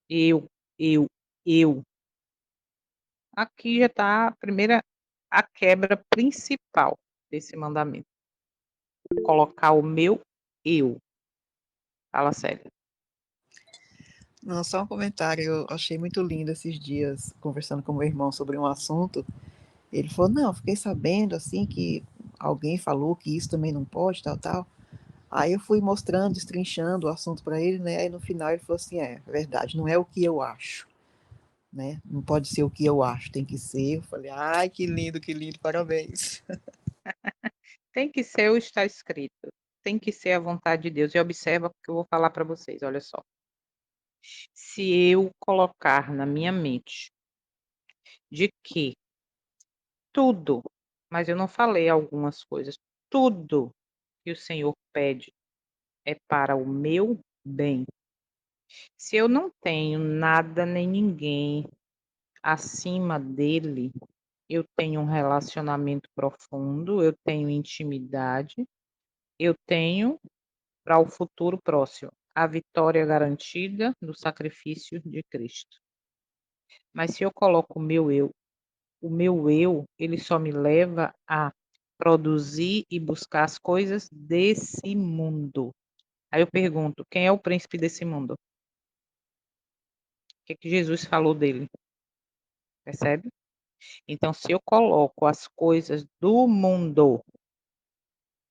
Eu, eu, eu. Aqui já está a quebra principal desse mandamento. Colocar o meu eu. Fala sério. Não, só um comentário. Eu achei muito lindo esses dias, conversando com meu irmão sobre um assunto. Ele falou: Não, fiquei sabendo assim que alguém falou que isso também não pode, tal, tal. Aí eu fui mostrando, destrinchando o assunto para ele, né? Aí no final ele falou assim: É verdade, não é o que eu acho, né? Não pode ser o que eu acho, tem que ser. Eu falei: Ai, que lindo, parabéns. Tem que ser o está escrito. Tem que ser a vontade de Deus. E observa o que eu vou falar para vocês, olha só. Se eu colocar na minha mente de que tudo, mas eu não falei algumas coisas, tudo que o Senhor pede é para o meu bem. Se eu não tenho nada nem ninguém acima dele, eu tenho um relacionamento profundo, eu tenho intimidade, eu tenho para o futuro próximo a vitória garantida do sacrifício de Cristo. Mas se eu coloco o meu eu, ele só me leva a produzir e buscar as coisas desse mundo. Aí eu pergunto, quem é o príncipe desse mundo? O que que Jesus falou dele? Percebe? Então, se eu coloco as coisas do mundo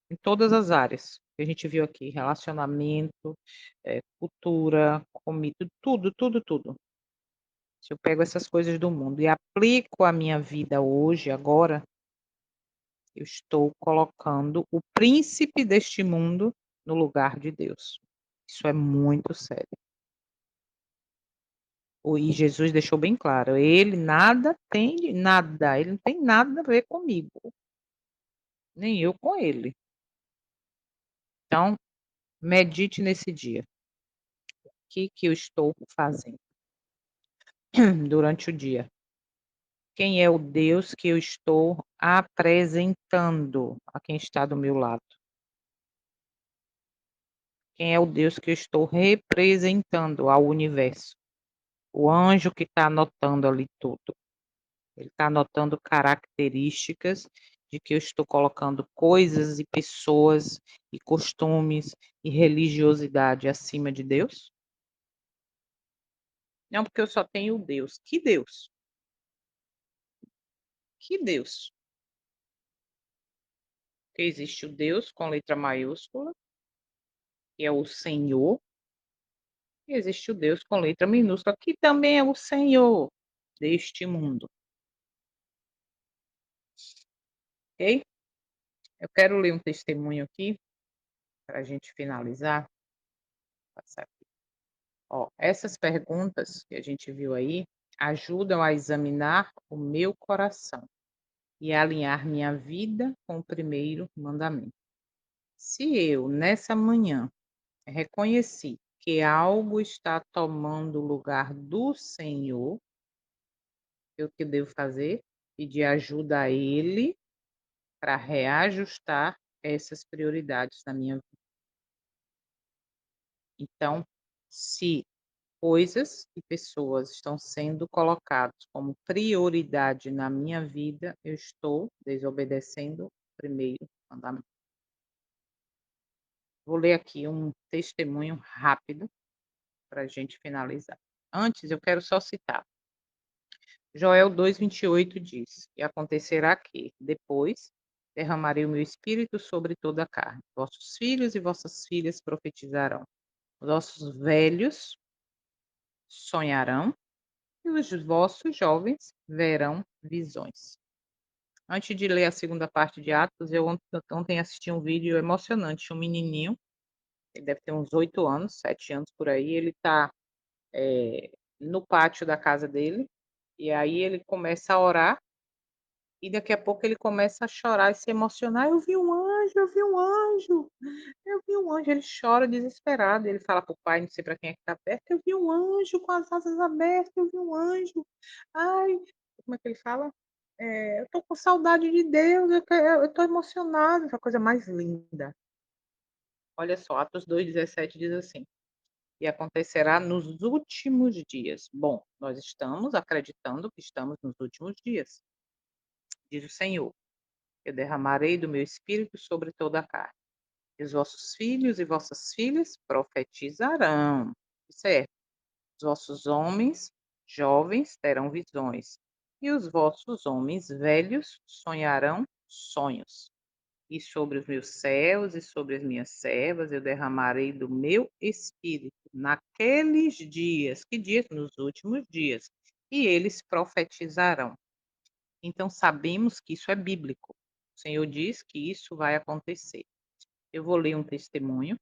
em todas as áreas que a gente viu aqui, relacionamento, cultura, comida, tudo, tudo, tudo. Se eu pego essas coisas do mundo e aplico à minha vida hoje, agora, eu estou colocando o príncipe deste mundo no lugar de Deus. Isso é muito sério. E Jesus deixou bem claro, ele não tem nada a ver comigo, nem eu com ele. Então, medite nesse dia. O que eu estou fazendo durante o dia? Quem é o Deus que eu estou apresentando a quem está do meu lado? Quem é o Deus que eu estou representando ao universo? O anjo que está anotando ali tudo. Ele está anotando características de que eu estou colocando coisas e pessoas e costumes e religiosidade acima de Deus? Não, porque eu só tenho o Deus. Que Deus? Que Deus? Porque existe o Deus com letra maiúscula, que é o Senhor, e existe o Deus com letra minúscula, que também é o Senhor deste mundo. Ok? Eu quero ler um testemunho aqui para a gente finalizar. Passar aqui. Ó, essas perguntas que a gente viu aí ajudam a examinar o meu coração e a alinhar minha vida com o primeiro mandamento. Se eu, nessa manhã, reconheci que algo está tomando o lugar do Senhor, o que eu devo fazer? Pedir ajuda a Ele para reajustar essas prioridades na minha vida. Então, se coisas e pessoas estão sendo colocados como prioridade na minha vida, eu estou desobedecendo o primeiro mandamento. Vou ler aqui um testemunho rápido para a gente finalizar. Antes, eu quero só citar. Joel 2:28 diz: E acontecerá que, depois, derramarei o meu espírito sobre toda a carne. Vossos filhos e vossas filhas profetizarão. Vossos velhos sonharão e os vossos jovens verão visões. Antes de ler a segunda parte de Atos, eu ontem assisti um vídeo emocionante. Um menininho, ele deve ter uns 8 anos, 7 anos por aí, ele está no pátio da casa dele, e aí ele começa a orar, e daqui a pouco ele começa a chorar e se emocionar. Eu vi um anjo, eu vi um anjo, eu vi um anjo. Ele chora desesperado. Ele fala para o pai, não sei para quem é que está perto, eu vi um anjo com as asas abertas, eu vi um anjo. Ai, como é que ele fala? Eu tô com saudade de Deus, eu tô emocionado, essa coisa mais linda. Olha só, Atos 2:17 diz assim: E acontecerá nos últimos dias. Bom, nós estamos acreditando que estamos nos últimos dias, diz o Senhor. Eu derramarei do meu espírito sobre toda a carne. E os vossos filhos e vossas filhas profetizarão. Certo? Os vossos homens jovens terão visões, e os vossos homens velhos sonharão sonhos. E sobre os meus servos e sobre as minhas servas eu derramarei do meu espírito naqueles dias. Que dias? Nos últimos dias. E eles profetizarão. Então sabemos que isso é bíblico. O Senhor diz que isso vai acontecer. Eu vou ler um testemunho,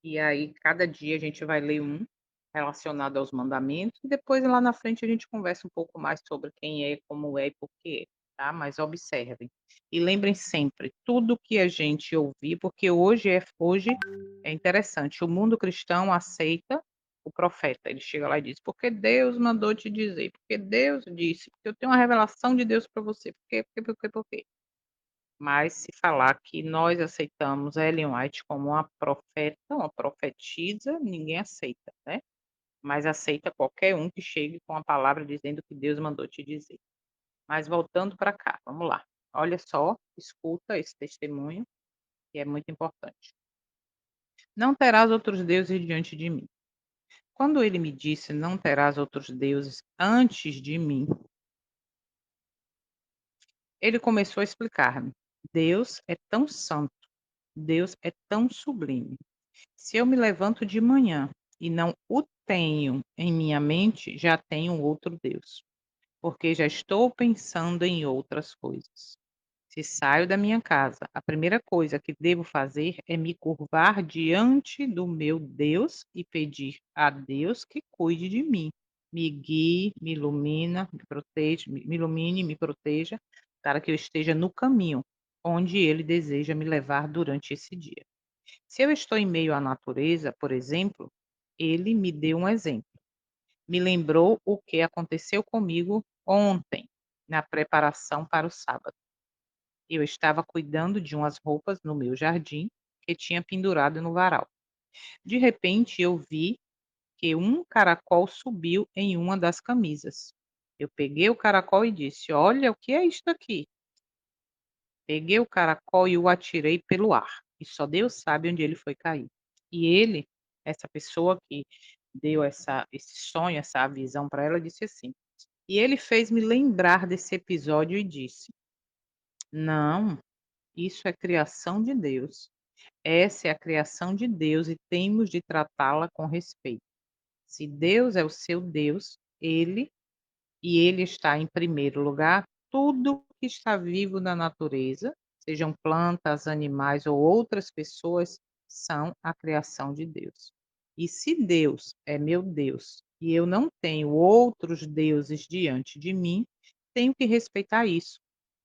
e aí cada dia a gente vai ler um relacionado aos mandamentos, e depois lá na frente a gente conversa um pouco mais sobre quem é, como é e por que é, tá? Mas observem. E lembrem sempre, tudo que a gente ouvir, porque hoje é interessante, o mundo cristão aceita o profeta. Ele chega lá e diz: "Porque Deus mandou te dizer, porque Deus disse, porque eu tenho uma revelação de Deus para você, porque. Mas se falar que nós aceitamos Ellen White como uma profeta, uma profetisa, ninguém aceita, né? Mas aceita qualquer um que chegue com a palavra dizendo que Deus mandou te dizer. Mas voltando para cá, vamos lá. Olha só, escuta esse testemunho, que é muito importante. Não terás outros deuses diante de mim. Quando ele me disse, não terás outros deuses antes de mim, Ele começou a explicar-me: Deus é tão santo, Deus é tão sublime. Se eu me levanto de manhã e não o tenho em minha mente, já tenho outro Deus, porque já estou pensando em outras coisas. Se saio da minha casa, a primeira coisa que devo fazer é me curvar diante do meu Deus e pedir a Deus que cuide de mim, me guie, me ilumina, me proteja, me ilumine, me proteja, para que eu esteja no caminho onde Ele deseja me levar durante esse dia. Se eu estou em meio à natureza, por exemplo, Ele me deu um exemplo. Me lembrou o que aconteceu comigo ontem, na preparação para o sábado. Eu estava cuidando de umas roupas no meu jardim que tinha pendurado no varal. De repente, eu vi que um caracol subiu em uma das camisas. Eu peguei o caracol e disse: Olha, o que é isto aqui? Peguei o caracol e o atirei pelo ar. E só Deus sabe onde ele foi cair. E ele, essa pessoa que deu esse sonho, essa visão para ela, disse assim: E ele fez me lembrar desse episódio e disse: Não, isso é criação de Deus. Essa é a criação de Deus e temos de tratá-la com respeito. Se Deus é o seu Deus, ele está em primeiro lugar, tudo que está vivo na natureza, sejam plantas, animais ou outras pessoas, são a criação de Deus. E se Deus é meu Deus e eu não tenho outros deuses diante de mim, tenho que respeitar isso,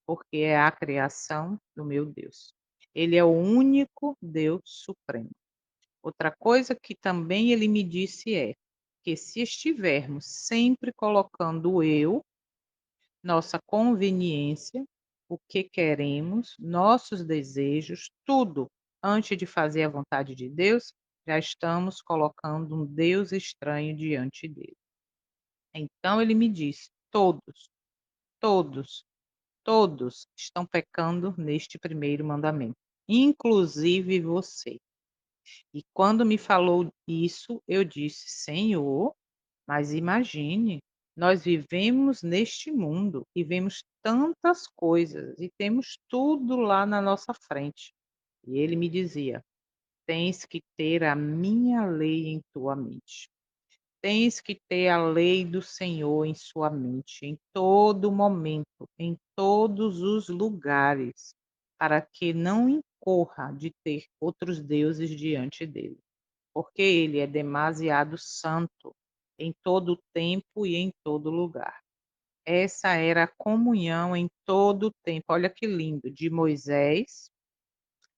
porque é a criação do meu Deus. Ele é o único Deus supremo. Outra coisa que também ele me disse é que se estivermos sempre colocando o eu, nossa conveniência, o que queremos, nossos desejos, tudo antes de fazer a vontade de Deus, já estamos colocando um Deus estranho diante dele. Então ele me disse: todos, todos estão pecando neste primeiro mandamento, inclusive você. E quando me falou isso, eu disse: Senhor, mas imagine, nós vivemos neste mundo e vemos tantas coisas e temos tudo lá na nossa frente. E ele me dizia: Tens que ter a minha lei em tua mente. Tens que ter a lei do Senhor em sua mente, em todo momento, em todos os lugares, para que não incorra de ter outros deuses diante dele, porque ele é demasiado santo em todo o tempo e em todo lugar. Essa era a comunhão em todo o tempo. Olha que lindo, de Moisés,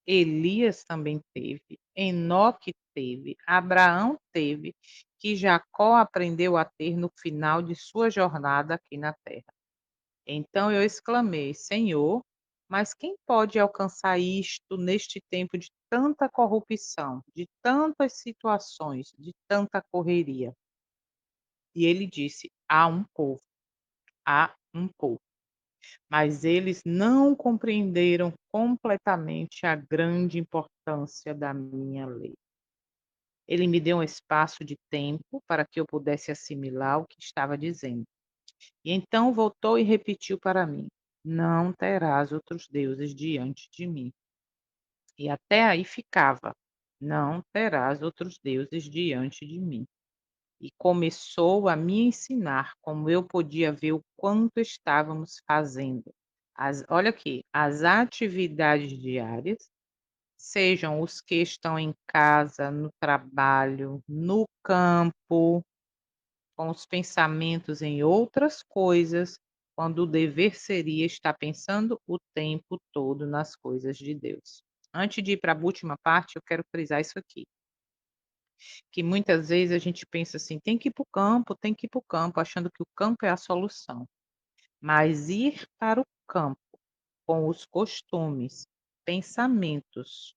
Elias também teve, Enoque teve, Abraão teve, que Jacó aprendeu a ter no final de sua jornada aqui na terra. Então eu exclamei: Senhor, mas quem pode alcançar isto neste tempo de tanta corrupção, de tantas situações, de tanta correria? E ele disse: há um povo, mas eles não compreenderam completamente a grande importância da minha lei. Ele me deu um espaço de tempo para que eu pudesse assimilar o que estava dizendo. E então voltou e repetiu para mim: Não terás outros deuses diante de mim. E até aí ficava: Não terás outros deuses diante de mim. E começou a me ensinar como eu podia ver o quanto estávamos fazendo. Olha aqui, as atividades diárias, sejam os que estão em casa, no trabalho, no campo, com os pensamentos em outras coisas, quando o dever seria estar pensando o tempo todo nas coisas de Deus. Antes de ir para a última parte, eu quero frisar isso aqui, que muitas vezes a gente pensa assim: tem que ir para o campo, tem que ir para o campo, achando que o campo é a solução. Mas ir para o campo com os costumes, pensamentos,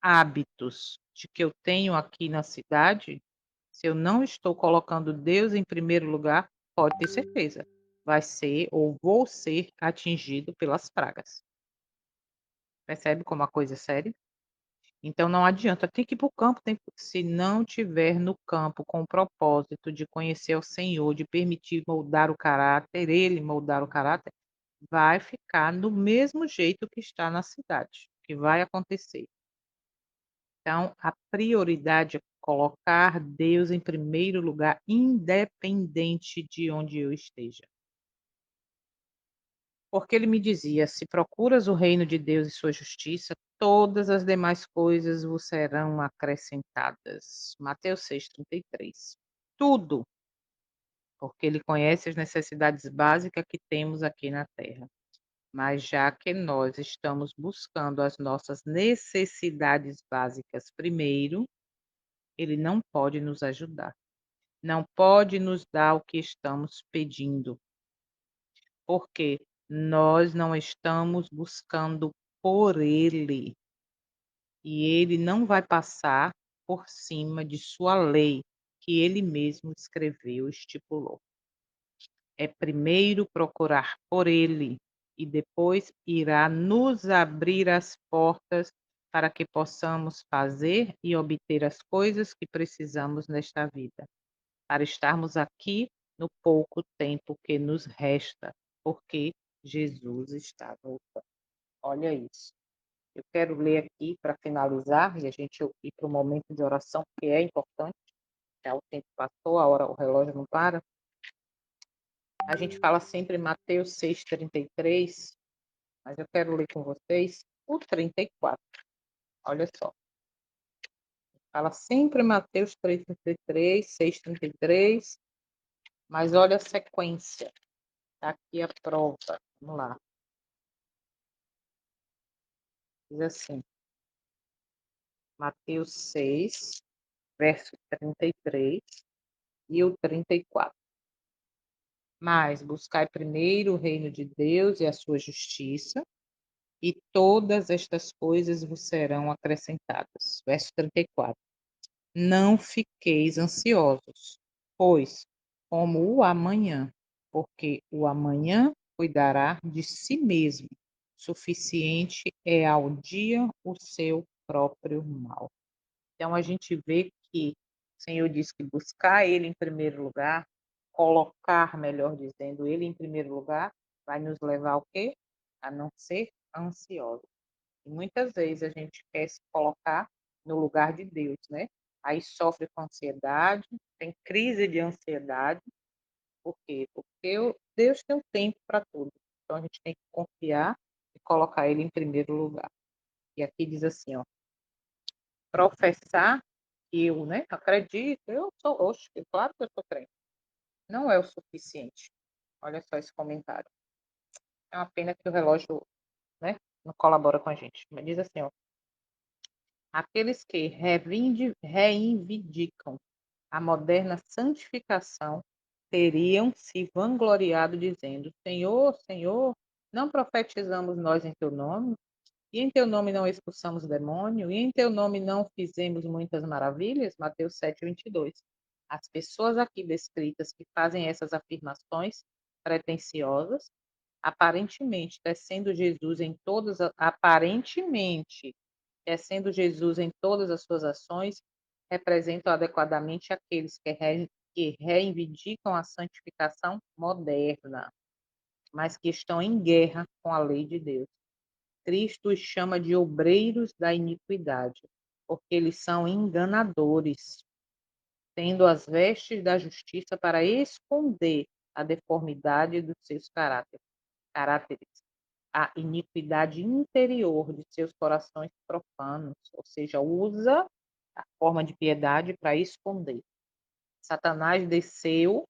hábitos de que eu tenho aqui na cidade, se eu não estou colocando Deus em primeiro lugar, pode ter certeza, vai ser ou vou ser atingido pelas pragas. Percebe como a coisa é séria? Então não adianta, tem que ir para o campo, se não tiver no campo com o propósito de conhecer o Senhor, de permitir moldar o caráter, Ele moldar o caráter, vai ficar do mesmo jeito que está na cidade, que vai acontecer. Então, a prioridade é colocar Deus em primeiro lugar, independente de onde eu esteja. Porque ele me dizia: se procuras o reino de Deus e sua justiça, todas as demais coisas vos serão acrescentadas. Mateus 6,33. Tudo, porque ele conhece as necessidades básicas que temos aqui na terra. Mas já que nós estamos buscando as nossas necessidades básicas primeiro, ele não pode nos ajudar. Não pode nos dar o que estamos pedindo, porque nós não estamos buscando por ele. E ele não vai passar por cima de sua lei, que ele mesmo escreveu, estipulou. É primeiro procurar por ele e depois irá nos abrir as portas para que possamos fazer e obter as coisas que precisamos nesta vida, para estarmos aqui no pouco tempo que nos resta, porque Jesus está voltando. Olha isso. Eu quero ler aqui para finalizar e a gente ir para o momento de oração, que é importante. Já o tempo passou, a hora, o relógio não para. A gente fala sempre Mateus 6,33, mas eu quero ler com vocês o 34. Olha só. Fala sempre Mateus 3,33, 6,33, mas olha a sequência. Está aqui a prova. Vamos lá. Diz assim, Mateus 6, verso 33 e o 34. Mas buscai primeiro o reino de Deus e a sua justiça, e todas estas coisas vos serão acrescentadas. Verso 34. Não fiqueis ansiosos, pois como o amanhã, porque o amanhã cuidará de si mesmo. Suficiente é ao dia o seu próprio mal. Então a gente vê que o Senhor diz que buscar Ele em primeiro lugar, colocar, melhor dizendo, Ele em primeiro lugar, vai nos levar ao quê? A não ser ansiosos. E muitas vezes a gente quer se colocar no lugar de Deus, né? Aí sofre com ansiedade, tem crise de ansiedade. Por quê? Porque Deus tem um tempo para tudo. Então a gente tem que confiar e colocar Ele em primeiro lugar. E aqui diz assim, ó, professar que eu, né, acredito, eu sou, oxe, claro que eu sou crente. Não é o suficiente. Olha só esse comentário. É uma pena que o relógio, né, não colabora com a gente. Mas diz assim, ó, aqueles que reivindicam a moderna santificação teriam se vangloriado dizendo: Senhor, Senhor, não profetizamos nós em teu nome? E em teu nome não expulsamos demônio? E em teu nome não fizemos muitas maravilhas? Mateus 7:22. As pessoas aqui descritas que fazem essas afirmações pretensiosas, aparentemente tecendo Jesus em todas, aparentemente tecendo Jesus em todas as suas ações, representam adequadamente aqueles que reivindicam a santificação moderna, mas que estão em guerra com a lei de Deus. Cristo os chama de obreiros da iniquidade, porque eles são enganadores, tendo as vestes da justiça para esconder a deformidade dos seus caráteres, a iniquidade interior de seus corações profanos, ou seja, usa a forma de piedade para esconder. Satanás desceu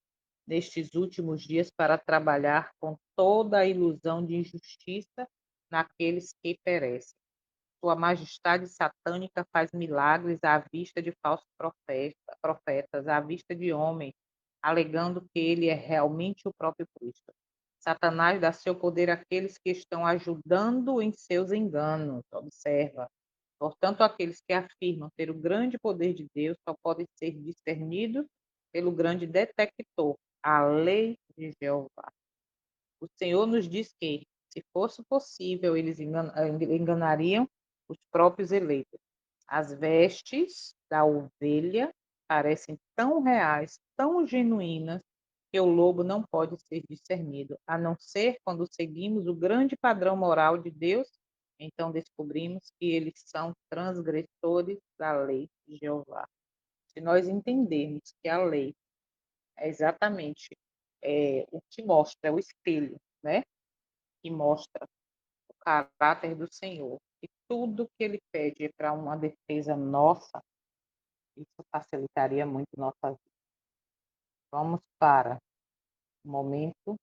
nestes últimos dias para trabalhar com toda a ilusão de injustiça naqueles que perecem. Sua majestade satânica faz milagres à vista de falsos profetas, à vista de homens, alegando que ele é realmente o próprio Cristo. Satanás dá seu poder àqueles que estão ajudando em seus enganos. Observa. Portanto, aqueles que afirmam ter o grande poder de Deus só podem ser discernidos pelo grande detector, a lei de Jeová. O Senhor nos diz que, se fosse possível, eles enganariam os próprios eleitos. As vestes da ovelha parecem tão reais, tão genuínas, que o lobo não pode ser discernido, a não ser quando seguimos o grande padrão moral de Deus, então descobrimos que eles são transgressores da lei de Jeová. Se nós entendermos que a lei é exatamente o que mostra, é o espelho, né? Que mostra o caráter do Senhor, e tudo que ele pede é para uma defesa nossa, isso facilitaria muito nossa vida. Vamos para o momento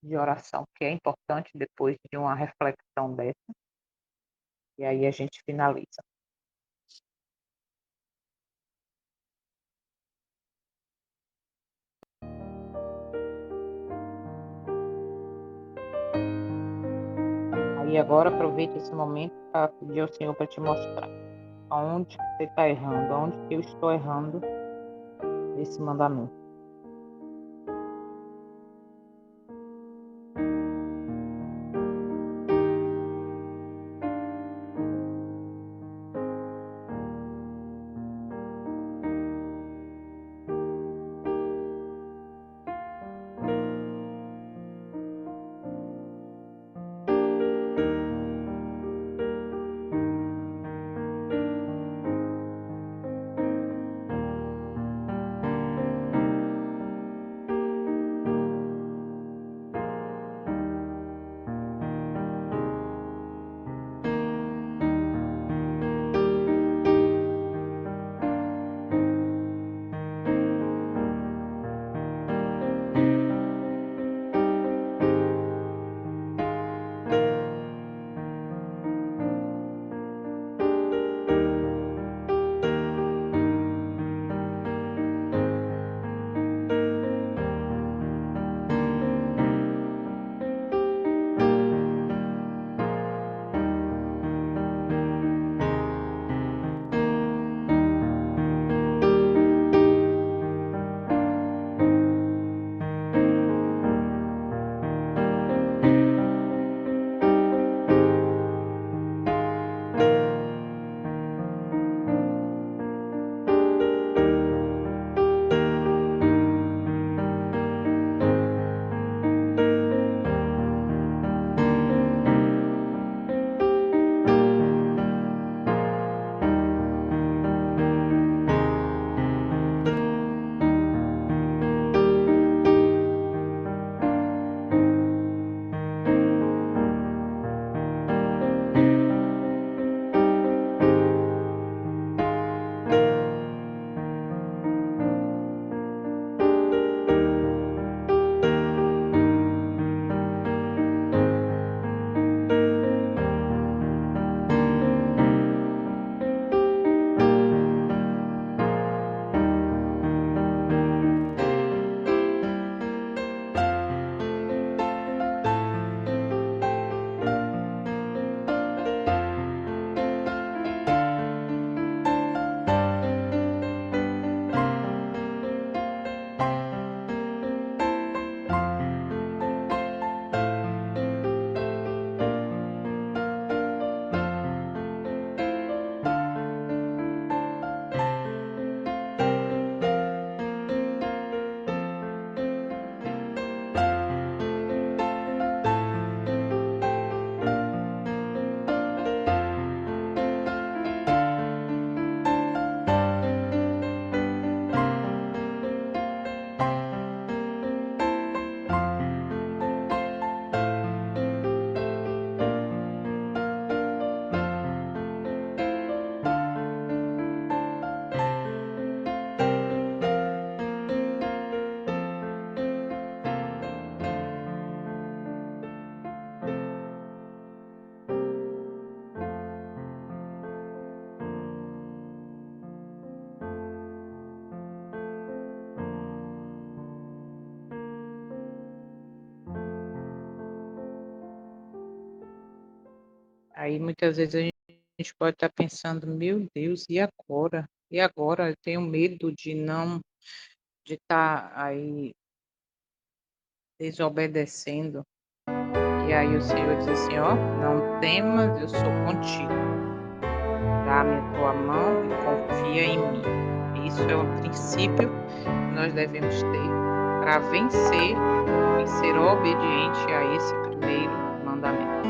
de oração, que é importante depois de uma reflexão dessa, e aí a gente finaliza. Aí agora aproveite esse momento para pedir ao Senhor para te mostrar aonde que você está errando, aonde que eu estou errando nesse mandamento. Aí muitas vezes a gente pode estar pensando, meu Deus, e agora? E agora? Eu tenho medo de não, de estar aí desobedecendo. E aí o Senhor diz assim, ó, não temas, eu sou contigo. Dá-me a tua mão e confia em mim. Isso é um princípio que nós devemos ter para vencer e ser obediente a esse primeiro mandamento.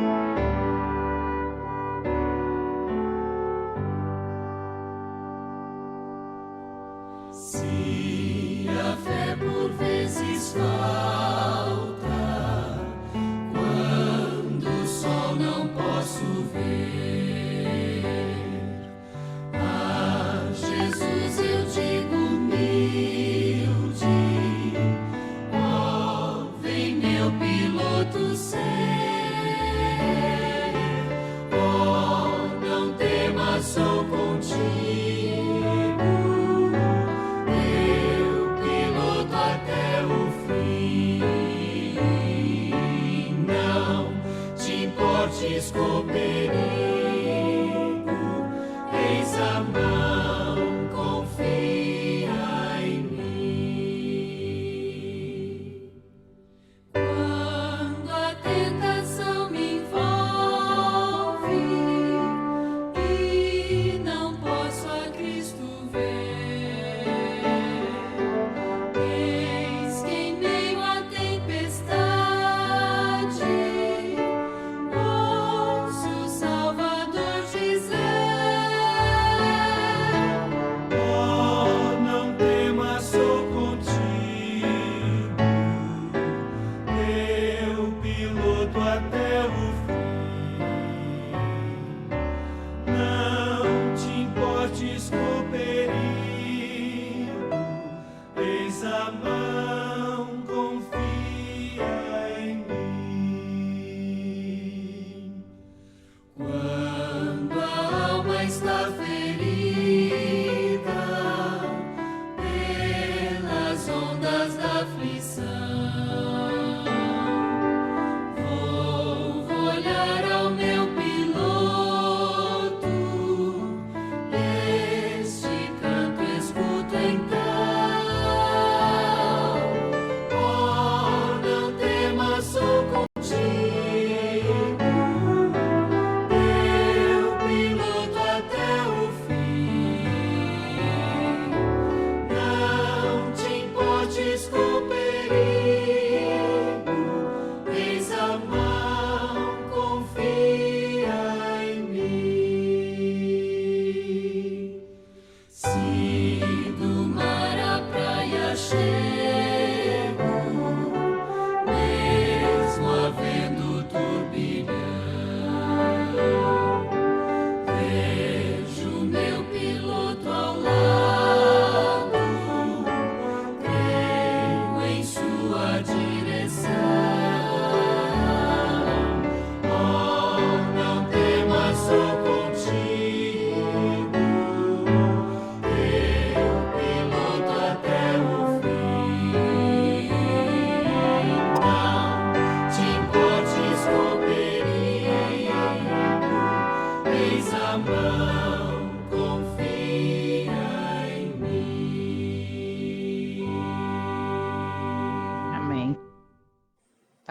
Se a fé por vezes falta, quando o sol não posso ver, a Jesus eu digo humilde, ó, vem meu piloto ser, ó, não temas, sou contigo. Com perigo, eis a mão, confia em mim. Quando a tentação me envolve e não posso a Cristo ver, eis que em meio à tempestade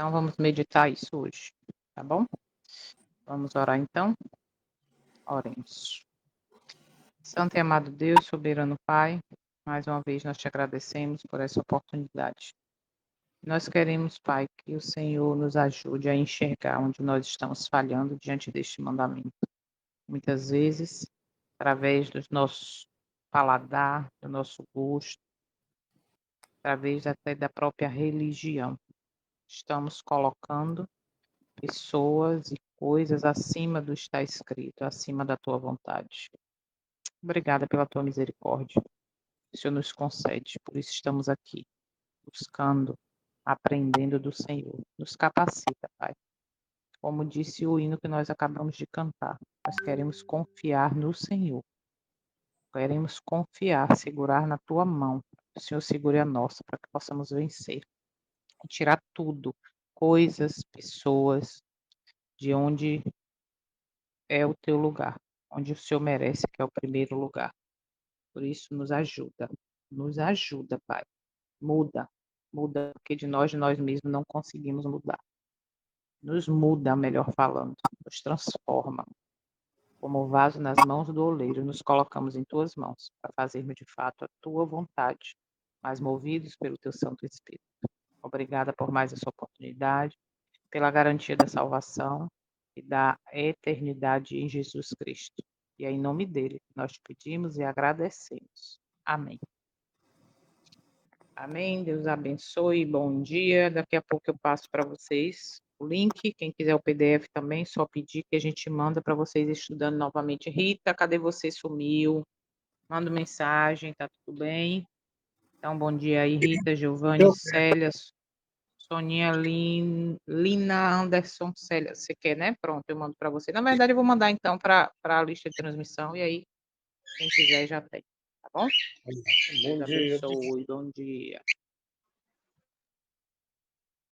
Então, vamos meditar isso hoje, tá bom? Vamos orar então? Oremos. Santo e amado Deus, soberano Pai, mais uma vez nós te agradecemos por essa oportunidade. Nós queremos, Pai, que o Senhor nos ajude a enxergar onde nós estamos falhando diante deste mandamento. Muitas vezes, através do nosso paladar, do nosso gosto, através até da própria religião, estamos colocando pessoas e coisas acima do que está escrito, acima da tua vontade. Obrigada pela tua misericórdia. O Senhor nos concede, por isso estamos aqui, buscando, aprendendo do Senhor. Nos capacita, Pai. Como disse o hino que nós acabamos de cantar, nós queremos confiar no Senhor. Queremos confiar, segurar na tua mão. O Senhor segure a nossa para que possamos vencer. E tirar tudo, coisas, pessoas, de onde é o teu lugar, onde o Senhor merece, que é o primeiro lugar. Por isso, nos ajuda, Pai. Muda, porque de nós mesmos não conseguimos mudar. Nos muda, melhor falando, nos transforma. Como vaso nas mãos do oleiro, nos colocamos em tuas mãos, para fazermos de fato a tua vontade, mas movidos pelo teu Santo Espírito. Obrigada por mais essa oportunidade, pela garantia da salvação e da eternidade em Jesus Cristo. E é em nome dele que nós te pedimos e agradecemos. Amém. Amém. Deus abençoe. Bom dia. Daqui a pouco eu passo para vocês o link. Quem quiser o PDF também, só pedir que a gente manda para vocês estudando novamente. Rita, cadê você? Sumiu. Manda mensagem, tá tudo bem? Então, bom dia aí, Rita, Giovanni, Célia, Soninha, Lina, Anderson, Célia. Você quer, né? Pronto, eu mando para você. Na verdade, eu vou mandar então para a lista de transmissão e aí, quem quiser já tem. Tá bom? Bom Deus dia. abençoe. Bom dia.